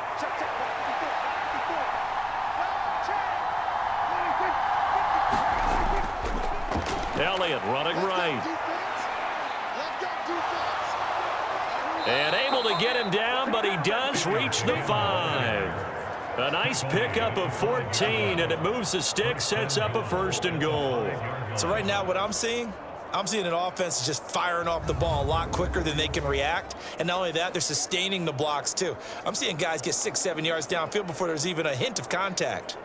Elliott running right. And able to get him down, but he does reach the 5. A nice pickup of 14, and it moves the stick, sets up a 1st and goal. So right now what I'm seeing an offense just firing off the ball a lot quicker than they can react. And not only that, they're sustaining the blocks too. I'm seeing guys get 6-7 yards downfield before there's even a hint of contact.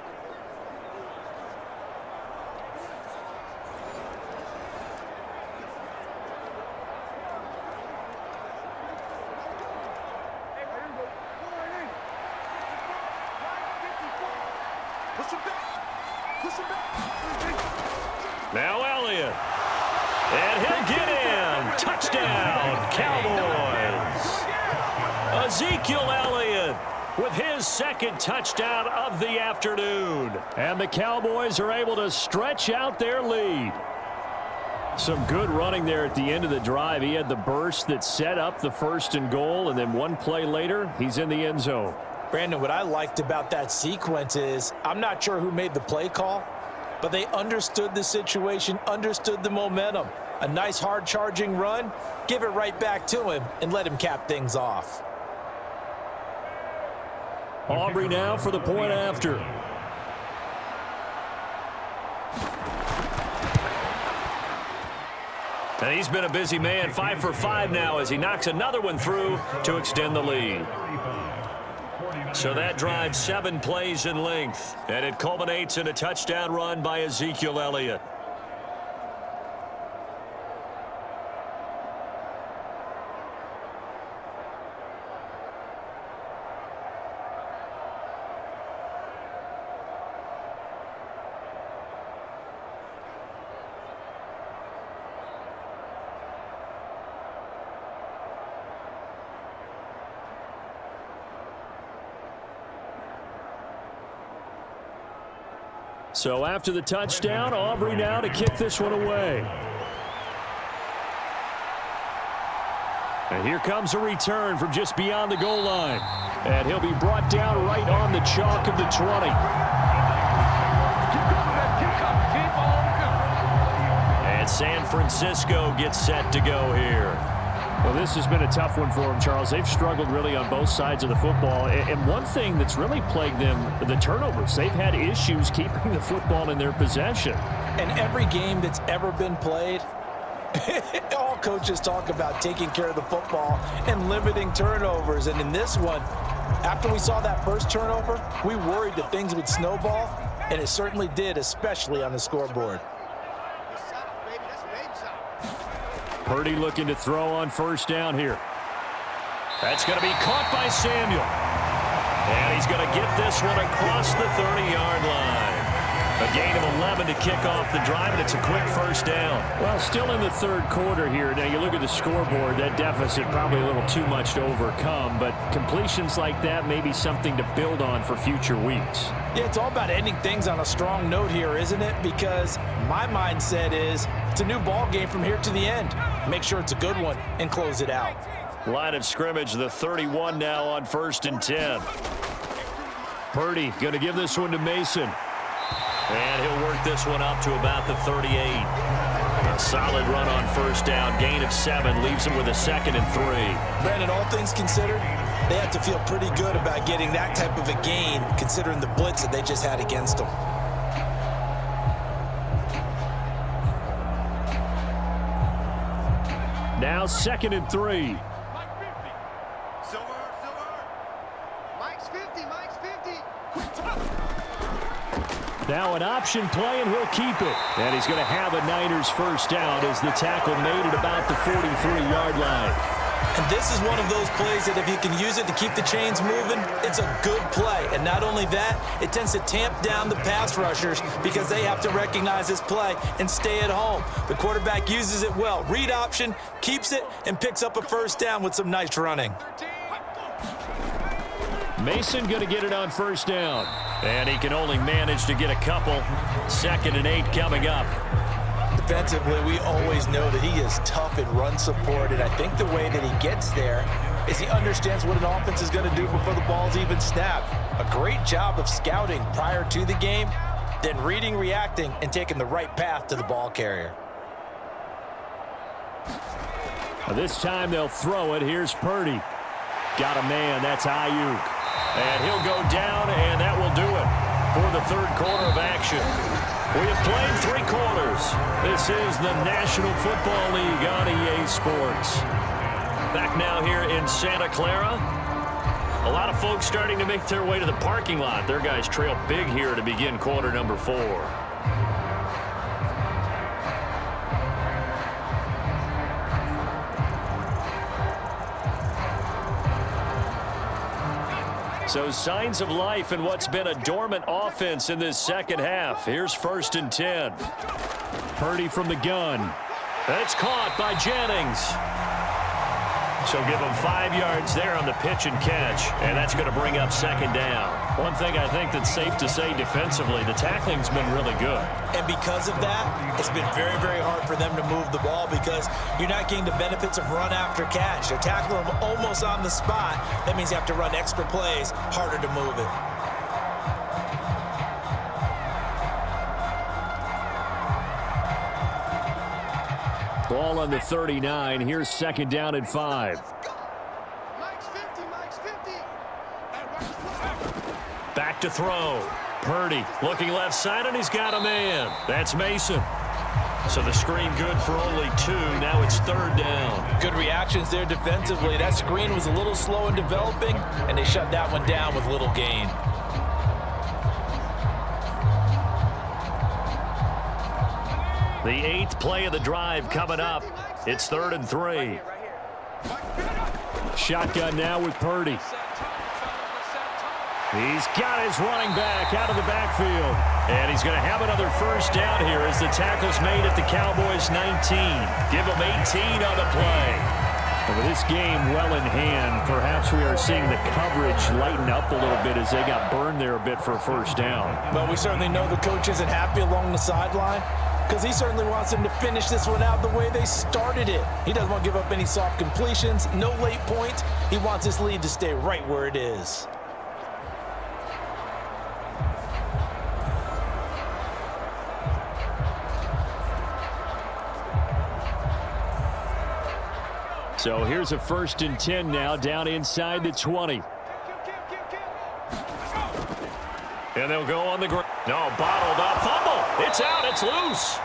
Now Elliott. And he'll get in. Touchdown, Cowboys. Ezekiel Elliott with his 2nd touchdown of the afternoon. And the Cowboys are able to stretch out their lead. Some good running there at the end of the drive. He had the burst that set up the 1st and goal, and then one play later, he's in the end zone. Brandon, what I liked about that sequence is I'm not sure who made the play call, but they understood the situation, understood the momentum. A nice hard-charging run, give it right back to him, and let him cap things off. Aubrey now for the point after. And he's been a busy man, 5 for 5 now as he knocks another one through to extend the lead. So that drives 7 plays in length, and it culminates in a touchdown run by Ezekiel Elliott. So after the touchdown, Aubrey now to kick this one away. And here comes a return from just beyond the goal line. And he'll be brought down right on the chalk of the 20. And San Francisco gets set to go here. Well, this has been a tough one for them, Charles. They've struggled really on both sides of the football. And one thing that's really plagued them, the turnovers. They've had issues keeping the football in their possession. And every game that's ever been played, all coaches talk about taking care of the football and limiting turnovers. And in this one, after we saw that first turnover, we worried that things would snowball, and it certainly did, especially on the scoreboard. Purdy looking to throw on 1st down here. That's going to be caught by Samuel. And he's going to get this one across the 30-yard line. A gain of 11 to kick off the drive, and it's a quick first down. Well, still in the third quarter here. Now, you look at the scoreboard, that deficit probably a little too much to overcome, but completions like that may be something to build on for future weeks. Yeah, it's all about ending things on a strong note here, isn't it? Because my mindset is it's a new ball game from here to the end. Make sure it's a good one and close it out. Line of scrimmage, the 31 now on 1st and 10. Purdy going to give this one to Mason. And he'll work this one up to about the 38. A solid run on first down. Gain of 7 leaves him with a 2nd and 3. Brandon, all things considered, they have to feel pretty good about getting that type of a gain considering the blitz that they just had against them. Now 2nd and 3. Now an option play, and he'll keep it. And he's going to have a Niners first down as the tackle made it about the 43-yard line. And this is one of those plays that if you can use it to keep the chains moving, it's a good play. And not only that, it tends to tamp down the pass rushers because they have to recognize this play and stay at home. The quarterback uses it well. Read option, keeps it, and picks up a first down with some nice running. Mason going to get it on first down. And he can only manage to get a couple. 2nd and 8 coming up. Defensively, we always know that he is tough in run support, and I think the way that he gets there is he understands what an offense is going to do before the ball's even snapped. A great job of scouting prior to the game, then reading, reacting, and taking the right path to the ball carrier. This time they'll throw it. Here's Purdy. Got a man. That's Ayuk. And he'll go down, and that will do it for the third quarter of action. We have played 3 quarters. This is the National Football League on EA Sports. Back now here in Santa Clara. A lot of folks starting to make their way to the parking lot. Their guys trail big here to begin quarter number 4. So signs of life in what's been a dormant offense in this second half. Here's 1st and 10. Purdy from the gun. That's caught by Jennings. So give him 5 yards there on the pitch and catch. And that's going to bring up 2nd down. One thing I think that's safe to say defensively, the tackling's been really good. And because of that, it's been very, very hard for them to move the ball because you're not getting the benefits of run after catch. They're tackling them almost on the spot. That means you have to run extra plays, harder to move it. Ball on the 39. Here's 2nd down and 5. Back to throw. Purdy looking left side, and he's got a man. That's Mason. So the screen good for only 2. Now it's 3rd down. Good reactions there defensively. That screen was a little slow in developing, and they shut that one down with little gain. The 8th play of the drive coming up. It's 3rd and 3. Shotgun now with Purdy. He's got his running back out of the backfield. And he's going to have another first down here as the tackle's made at the Cowboys 19. Give him 18 on the play. And with this game well in hand, perhaps we are seeing the coverage lighten up a little bit as they got burned there a bit for a first down. But we certainly know the coach isn't happy along the sideline because he certainly wants them to finish this one out the way they started it. He doesn't want to give up any soft completions, no late points. He wants this lead to stay right where it is. So here's a 1st and 10 now down inside the 20. And they'll go on the ground. No, bottled up. Fumble. It's out. It's loose.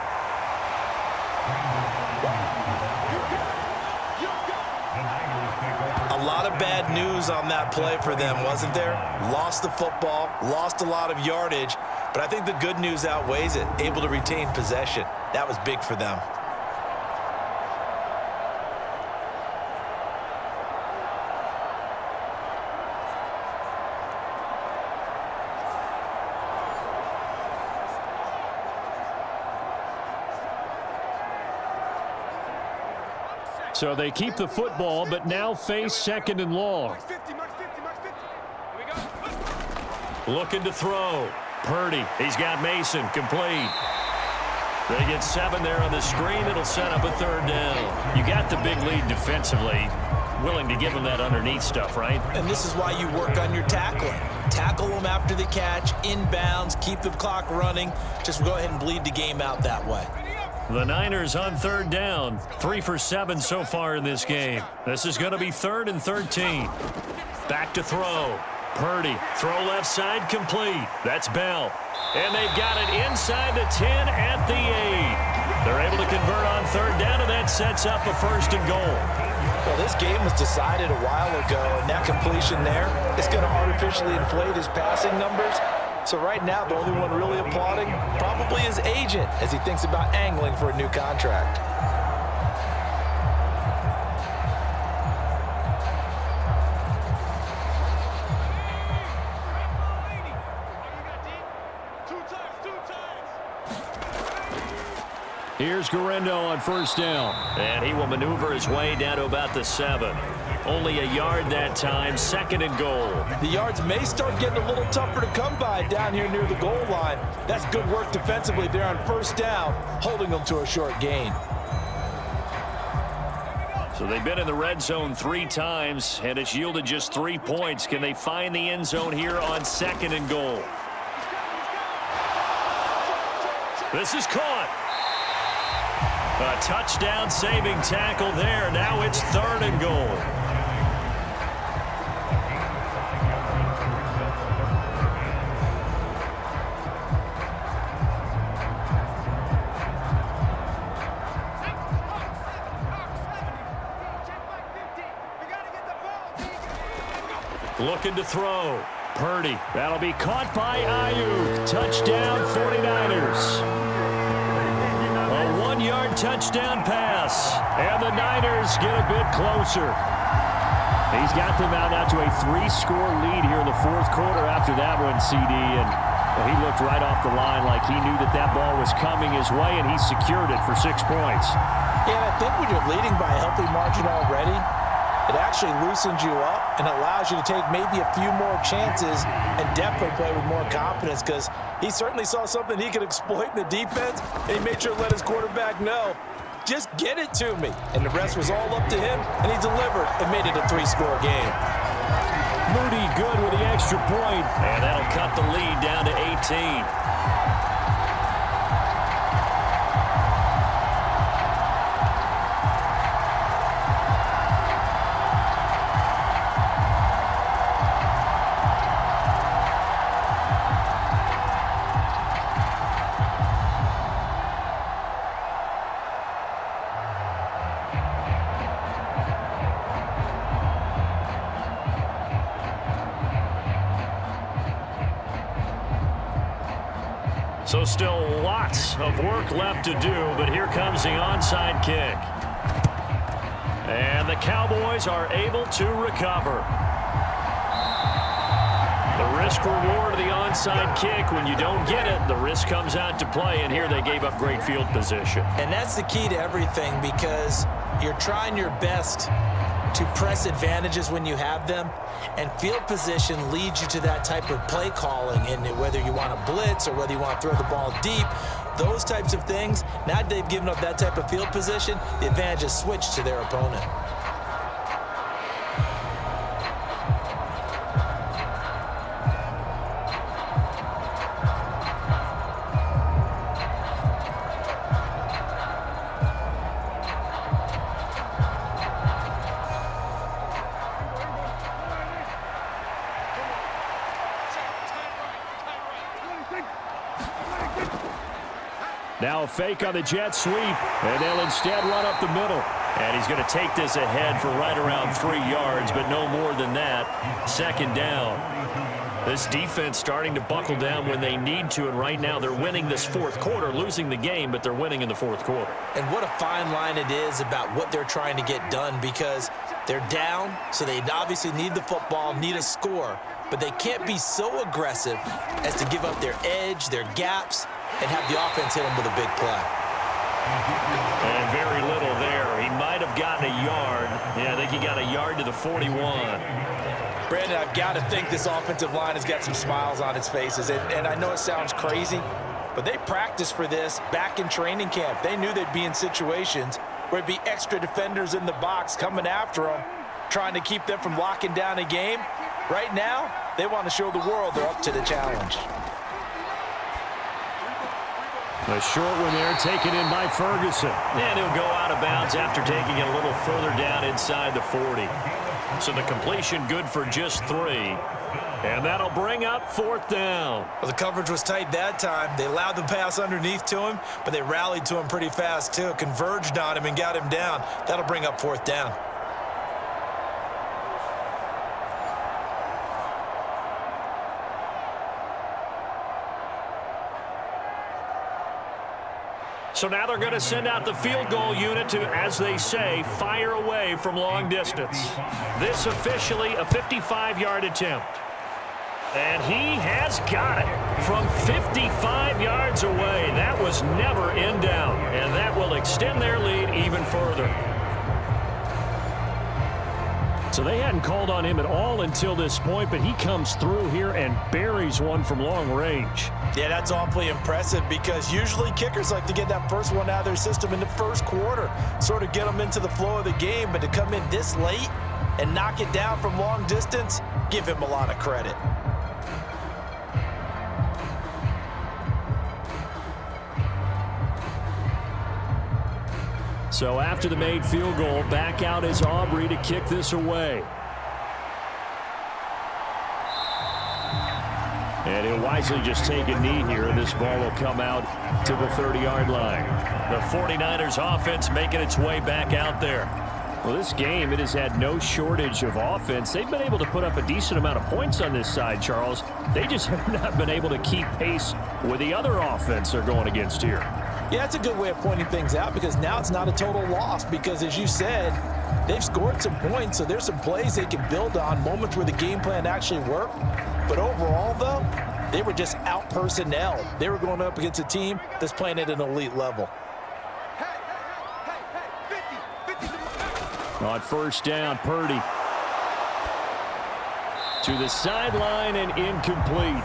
A lot of bad news on that play for them, wasn't there? Lost the football, lost a lot of yardage, but I think the good news outweighs it. Able to retain possession. That was big for them. So they keep the football, but now face 2nd and long. Looking to throw. Purdy. He's got Mason. Complete. They get 7 there on the screen. It'll set up a 3rd down. You got the big lead defensively. Willing to give them that underneath stuff, right? And this is why you work on your tackling. Tackle them after the catch, inbounds, keep the clock running. Just go ahead and bleed the game out that way. The Niners on 3rd down. 3 for 7 so far in this game. This is going to be 3rd and 13. Back to throw. Purdy. Throw left side complete. That's Bell. And they've got it inside the 10 at the 8. They're able to convert on 3rd down, and that sets up a 1st and goal. Well, this game was decided a while ago, and that completion there is going to artificially inflate his passing numbers. So right now, the only one really applauding probably his agent as he thinks about angling for a new contract. Here's Guerrero on 1st down. And he will maneuver his way down to about the 7. Only a yard that time, 2nd and goal. The yards may start getting a little tougher to come by down here near the goal line. That's good work defensively there on 1st down, holding them to a short gain. So they've been in the red zone 3 times, and it's yielded just 3 points. Can they find the end zone here on 2nd and goal? This is caught. A touchdown saving tackle there. Now it's 3rd and goal. Looking to throw. Purdy. That'll be caught by Ayuk. Touchdown 49ers. A 1-yard touchdown pass. And the Niners get a bit closer. He's got them out now to a 3-score lead here in the 4th quarter after that one, CD. And well, he looked right off the line like he knew that that ball was coming his way, and he secured it for 6 points. Yeah, and I think when you're leading by a healthy margin already, it actually loosens you up and allows you to take maybe a few more chances and definitely play with more confidence, because he certainly saw something he could exploit in the defense, and he made sure to let his quarterback know, just get it to me. And the rest was all up to him, and he delivered and made it a 3-score game. Moody good with the extra point, and that'll cut the lead down to 18. So still lots of work left to do, but here comes the onside kick. And the Cowboys are able to recover. The risk-reward of the onside kick, when you don't get it, the risk comes out to play, and here they gave up great field position. And that's the key to everything, because you're trying your best to press advantages when you have them, and field position leads you to that type of play calling, and whether you want to blitz or whether you want to throw the ball deep, those types of things. Now that they've given up that type of field position, the advantage is switched to their opponent. Now a fake on the jet sweep, and they'll instead run up the middle. And he's going to take this ahead for right around 3 yards, but no more than that. 2nd down. This defense starting to buckle down when they need to, and right now they're winning this 4th quarter, losing the game, but they're winning in the 4th quarter. And what a fine line it is about what they're trying to get done, because they're down, so they obviously need the football, need a score, but they can't be so aggressive as to give up their edge, their gaps, and have the offense hit them with a big play. And very little there. He might have gotten a yard. Yeah, I think he got a yard to the 41. Brandon, I've got to think this offensive line has got some smiles on its faces. And I know it sounds crazy, but they practiced for this back in training camp. They knew they'd be in situations where it'd be extra defenders in the box coming after them, trying to keep them from locking down a game. Right now, they want to show the world they're up to the challenge. A short one there, taken in by Ferguson. And he'll go out of bounds after taking it a little further down inside the 40. So the completion good for just 3. And that'll bring up 4th down. Well, the coverage was tight that time. They allowed the pass underneath to him, but they rallied to him pretty fast too, converged on him and got him down. That'll bring up 4th down. So now they're going to send out the field goal unit to, as they say, fire away from long distance. This officially a 55-yard attempt. And he has got it from 55 yards away. That was never in down, and that will extend their lead even further. So they hadn't called on him at all until this point, but he comes through here and buries one from long range. Yeah, that's awfully impressive because usually kickers like to get that first one out of their system in the first quarter, sort of get them into the flow of the game, but to come in this late and knock it down from long distance, give him a lot of credit. So after the made field goal, back out is Aubrey to kick this away. And he'll wisely just take a knee here, and this ball will come out to the 30-yard line. The 49ers offense making its way back out there. Well, this game, it has had no shortage of offense. They've been able to put up a decent amount of points on this side, Charles. They just have not been able to keep pace with the other offense they're going against here. Yeah, that's a good way of pointing things out because now it's not a total loss because, as you said, they've scored some points, so there's some plays they can build on, moments where the game plan actually worked. But overall, though, they were just out-personnel. They were going up against a team that's playing at an elite level. On first down, Purdy. To the sideline and incomplete.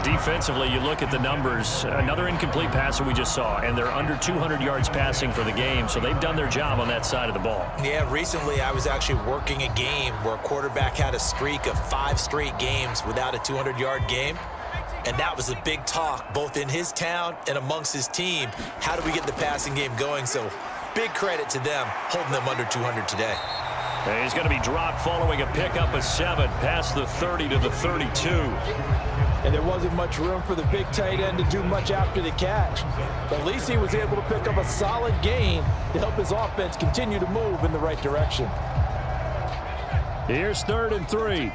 Defensively, you look at the numbers. Another incomplete pass that we just saw, and they're under 200 yards passing for the game, so they've done their job on that side of the ball. Yeah, recently I was actually working a game where a quarterback had a streak of 5 straight games without a 200-yard game, and that was a big talk both in his town and amongst his team. How do we get the passing game going? So big credit to them holding them under 200 today. And he's going to be dropped following a pickup of 7 past the 30 to the 32. And there wasn't much room for the big tight end to do much after the catch. But at least he was able to pick up a solid gain to help his offense continue to move in the right direction. Here's 3rd and 3. You.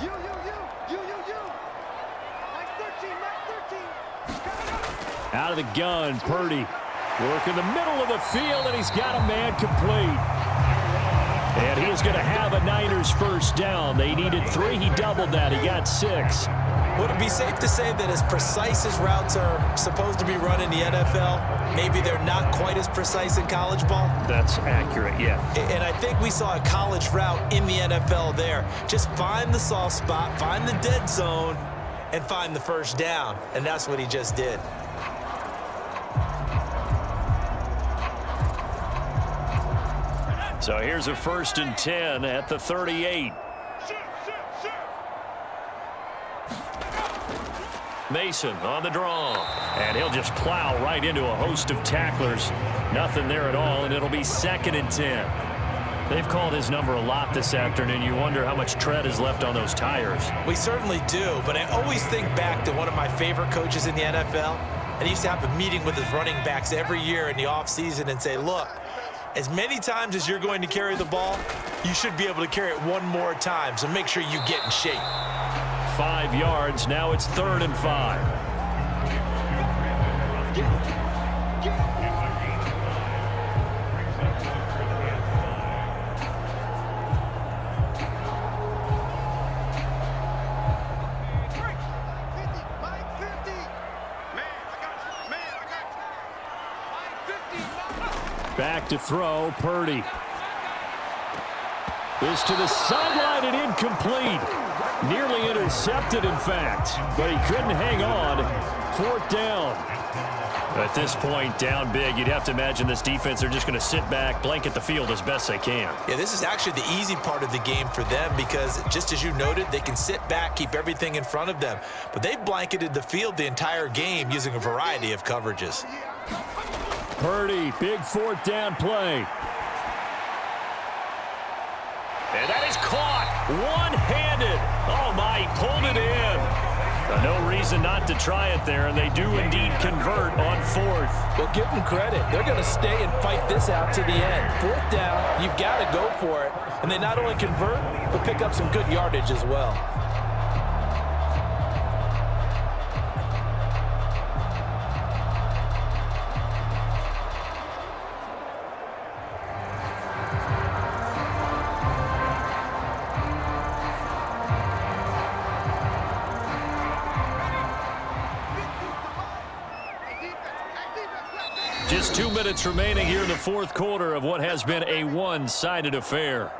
Nice 13. Out of the gun, Purdy. Work in the middle of the field, and he's got a man complete. And he is going to have a Niners first down. They needed 3. He doubled that. He got 6. Would it be safe to say that as precise as routes are supposed to be run in the NFL, maybe they're not quite as precise in college ball? That's accurate, yeah. And I think we saw a college route in the NFL there. Just find the soft spot, find the dead zone, and find the first down. And that's what he just did. So here's a 1st and 10 at the 38. Mason on the draw, and he'll just plow right into a host of tacklers. Nothing there at all, and it'll be 2nd and 10. They've called his number a lot this afternoon. You wonder how much tread is left on those tires. We certainly do, but I always think back to one of my favorite coaches in the NFL, and he used to have a meeting with his running backs every year in the offseason and say, look, as many times as you're going to carry the ball, you should be able to carry it one more time, so make sure you get in shape. 5 yards. Now it's 3rd and 5. Back to throw, Purdy. This to the sideline and incomplete. Nearly intercepted, in fact, but he couldn't hang on. 4th down. At this point, down big, you'd have to imagine this defense, they're just going to sit back, blanket the field as best they can. Yeah, this is actually the easy part of the game for them because, just as you noted, they can sit back, keep everything in front of them. But they've blanketed the field the entire game using a variety of coverages. Purdy, big 4th down play. And that is caught one-handed. Oh, my, he pulled it in. No reason not to try it there, and they do indeed convert on 4th. Well, give them credit. They're going to stay and fight this out to the end. 4th down, you've got to go for it. And they not only convert, but pick up some good yardage as well. Just 2 minutes remaining here in the 4th quarter of what has been a one-sided affair.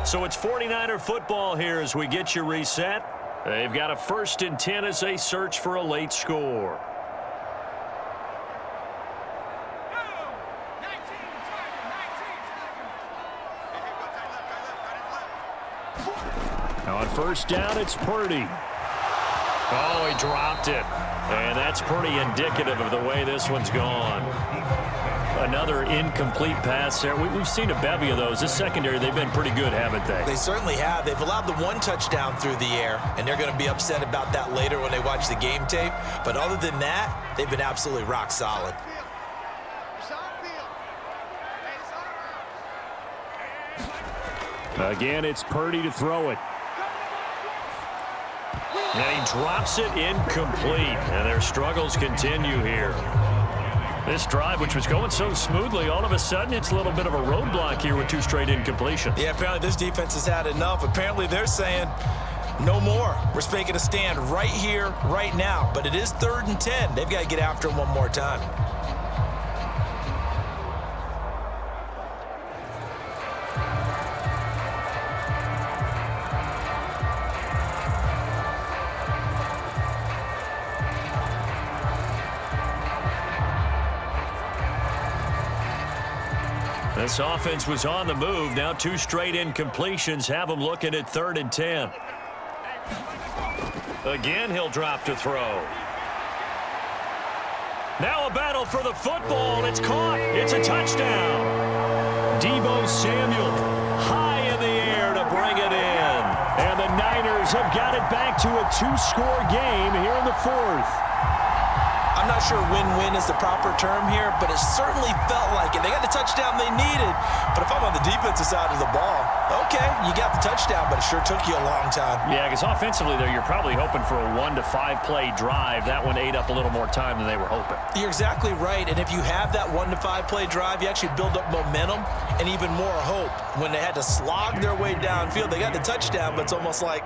So it's 49er football here as we get you reset. They've got a 1st and 10 as they search for a late score. Now on 1st down, it's Purdy. Oh, he dropped it. And that's pretty indicative of the way this one's gone. Another incomplete pass there. We've seen a bevy of those. This secondary, they've been pretty good, haven't they? They certainly have. They've allowed the 1 touchdown through the air, and they're going to be upset about that later when they watch the game tape. But other than that, they've been absolutely rock solid. Again, it's Purdy to throw it. And he drops it incomplete. And their struggles continue here. This drive, which was going so smoothly, all of a sudden it's a little bit of a roadblock here with 2 straight incompletions. Yeah, apparently this defense has had enough. Apparently they're saying no more. We're making a stand right here, right now. But it is 3rd and 10. They've got to get after him one more time. This offense was on the move. Now 2 straight incompletions have them looking at 3rd and 10. Again, he'll drop to throw. Now a battle for the football. It's caught. It's a touchdown. Deebo Samuel high in the air to bring it in. And the Niners have got it back to a 2-score game here in the 4th. I'm not sure win-win is the proper term here, but it certainly felt like it. They got the touchdown they needed, but if I'm on the defensive side of the ball, okay, you got the touchdown, but it sure took you a long time. Yeah, because offensively, though, you're probably hoping for a 1 to 5 play drive. That one ate up a little more time than they were hoping. You're exactly right, and if you have that 1 to 5 play drive, you actually build up momentum and even more hope. When they had to slog their way downfield, they got the touchdown, but it's almost like,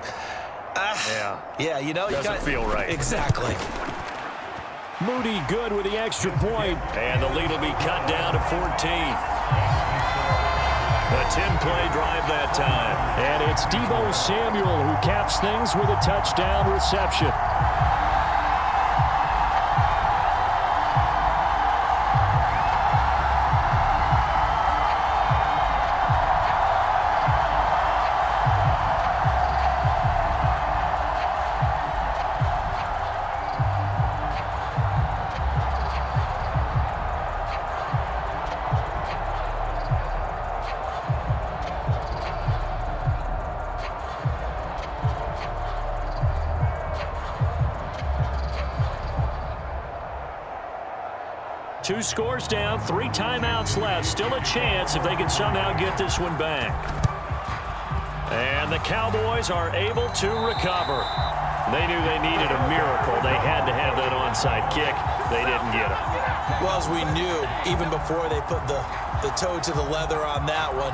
yeah, you know, doesn't feel right. Exactly. Moody good with the extra point. And the lead will be cut down to 14. A 10-play drive that time. And it's Deebo Samuel who caps things with a touchdown reception. Two scores down, 3 timeouts left. Still a chance if they can somehow get this one back. And the Cowboys are able to recover. They knew they needed a miracle. They had to have that onside kick. They didn't get it. Well, as we knew, even before they put the toe to the leather on that one,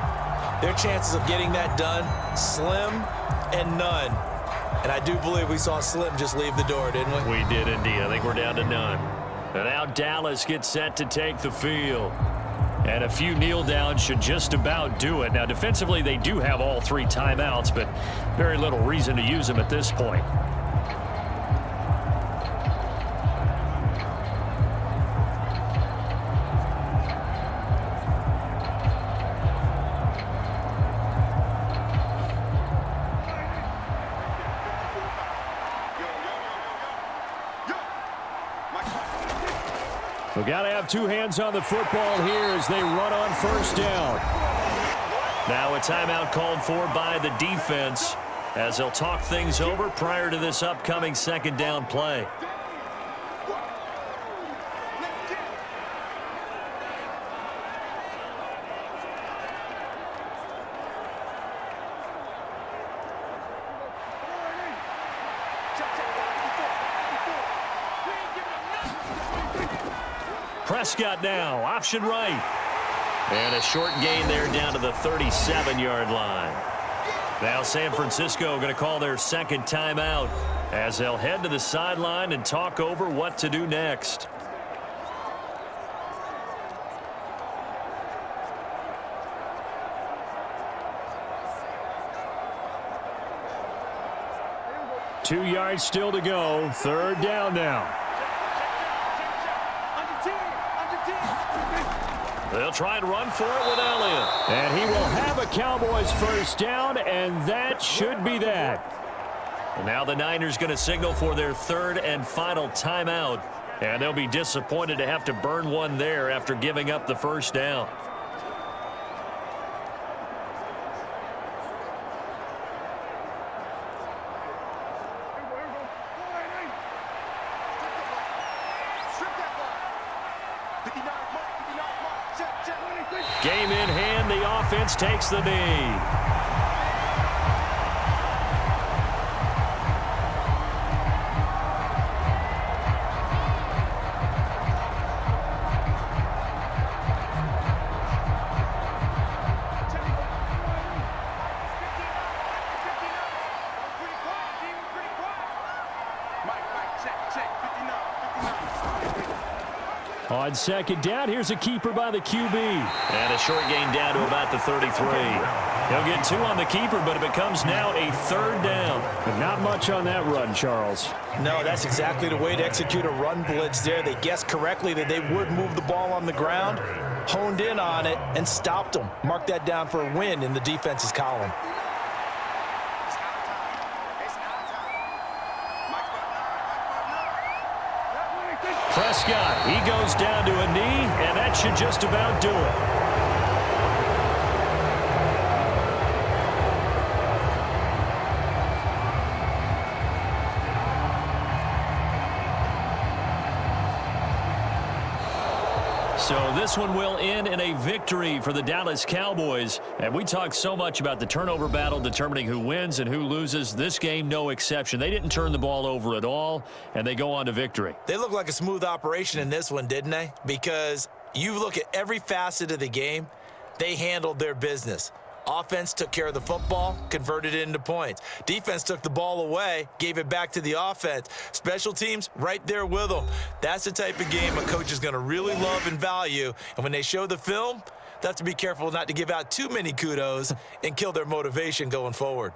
their chances of getting that done, slim and none. And I do believe we saw Slim just leave the door, didn't we? We did indeed. I think we're down to none. And now Dallas gets set to take the field. And a few kneel downs should just about do it. Now, defensively, they do have all 3 timeouts, but very little reason to use them at this point. We've got to have 2 hands on the football here as they run on first down. Now a timeout called for by the defense as they'll talk things over prior to this upcoming second down play. Prescott now, option right. And a short gain there down to the 37-yard line. Now San Francisco going to call their second timeout as they'll head to the sideline and talk over what to do next. Two yards still to go. Third down now. They'll try and run for it with Elliott. And he will have a Cowboys first down, and that should be that. And now the Niners going to signal for their third and final timeout. And they'll be disappointed to have to burn one there after giving up the first down. Game in hand, the offense takes the knee. On second down, here's a keeper by the QB. And a short gain down to about the 33. He'll get 2 on the keeper, but it becomes now a third down. But not much on that run, Charles. No, that's exactly the way to execute a run blitz there. They guessed correctly that they would move the ball on the ground, honed in on it, and stopped them. Mark that down for a win in the defense's column. Prescott, he goes down to a knee, and that should just about do it. So this one will end in a victory for the Dallas Cowboys. And we talk so much about the turnover battle determining who wins and who loses. This game, no exception. They didn't turn the ball over at all, and they go on to victory. They look like a smooth operation in this one, didn't they? Because you look at every facet of the game, they handled their business. Offense took care of the football, converted it into points. Defense took the ball away, gave it back to the offense. Special teams, right there with them. That's the type of game a coach is going to really love and value. And when they show the film, they have to be careful not to give out too many kudos and kill their motivation going forward.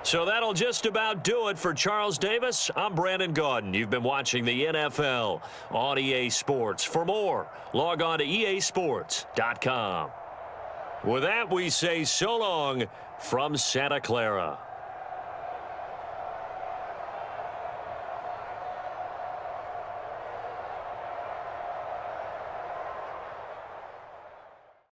So that'll just about do it for Charles Davis. I'm Brandon Gaudin. You've been watching the NFL on EA Sports. For more, log on to easports.com. With that, we say so long from Santa Clara.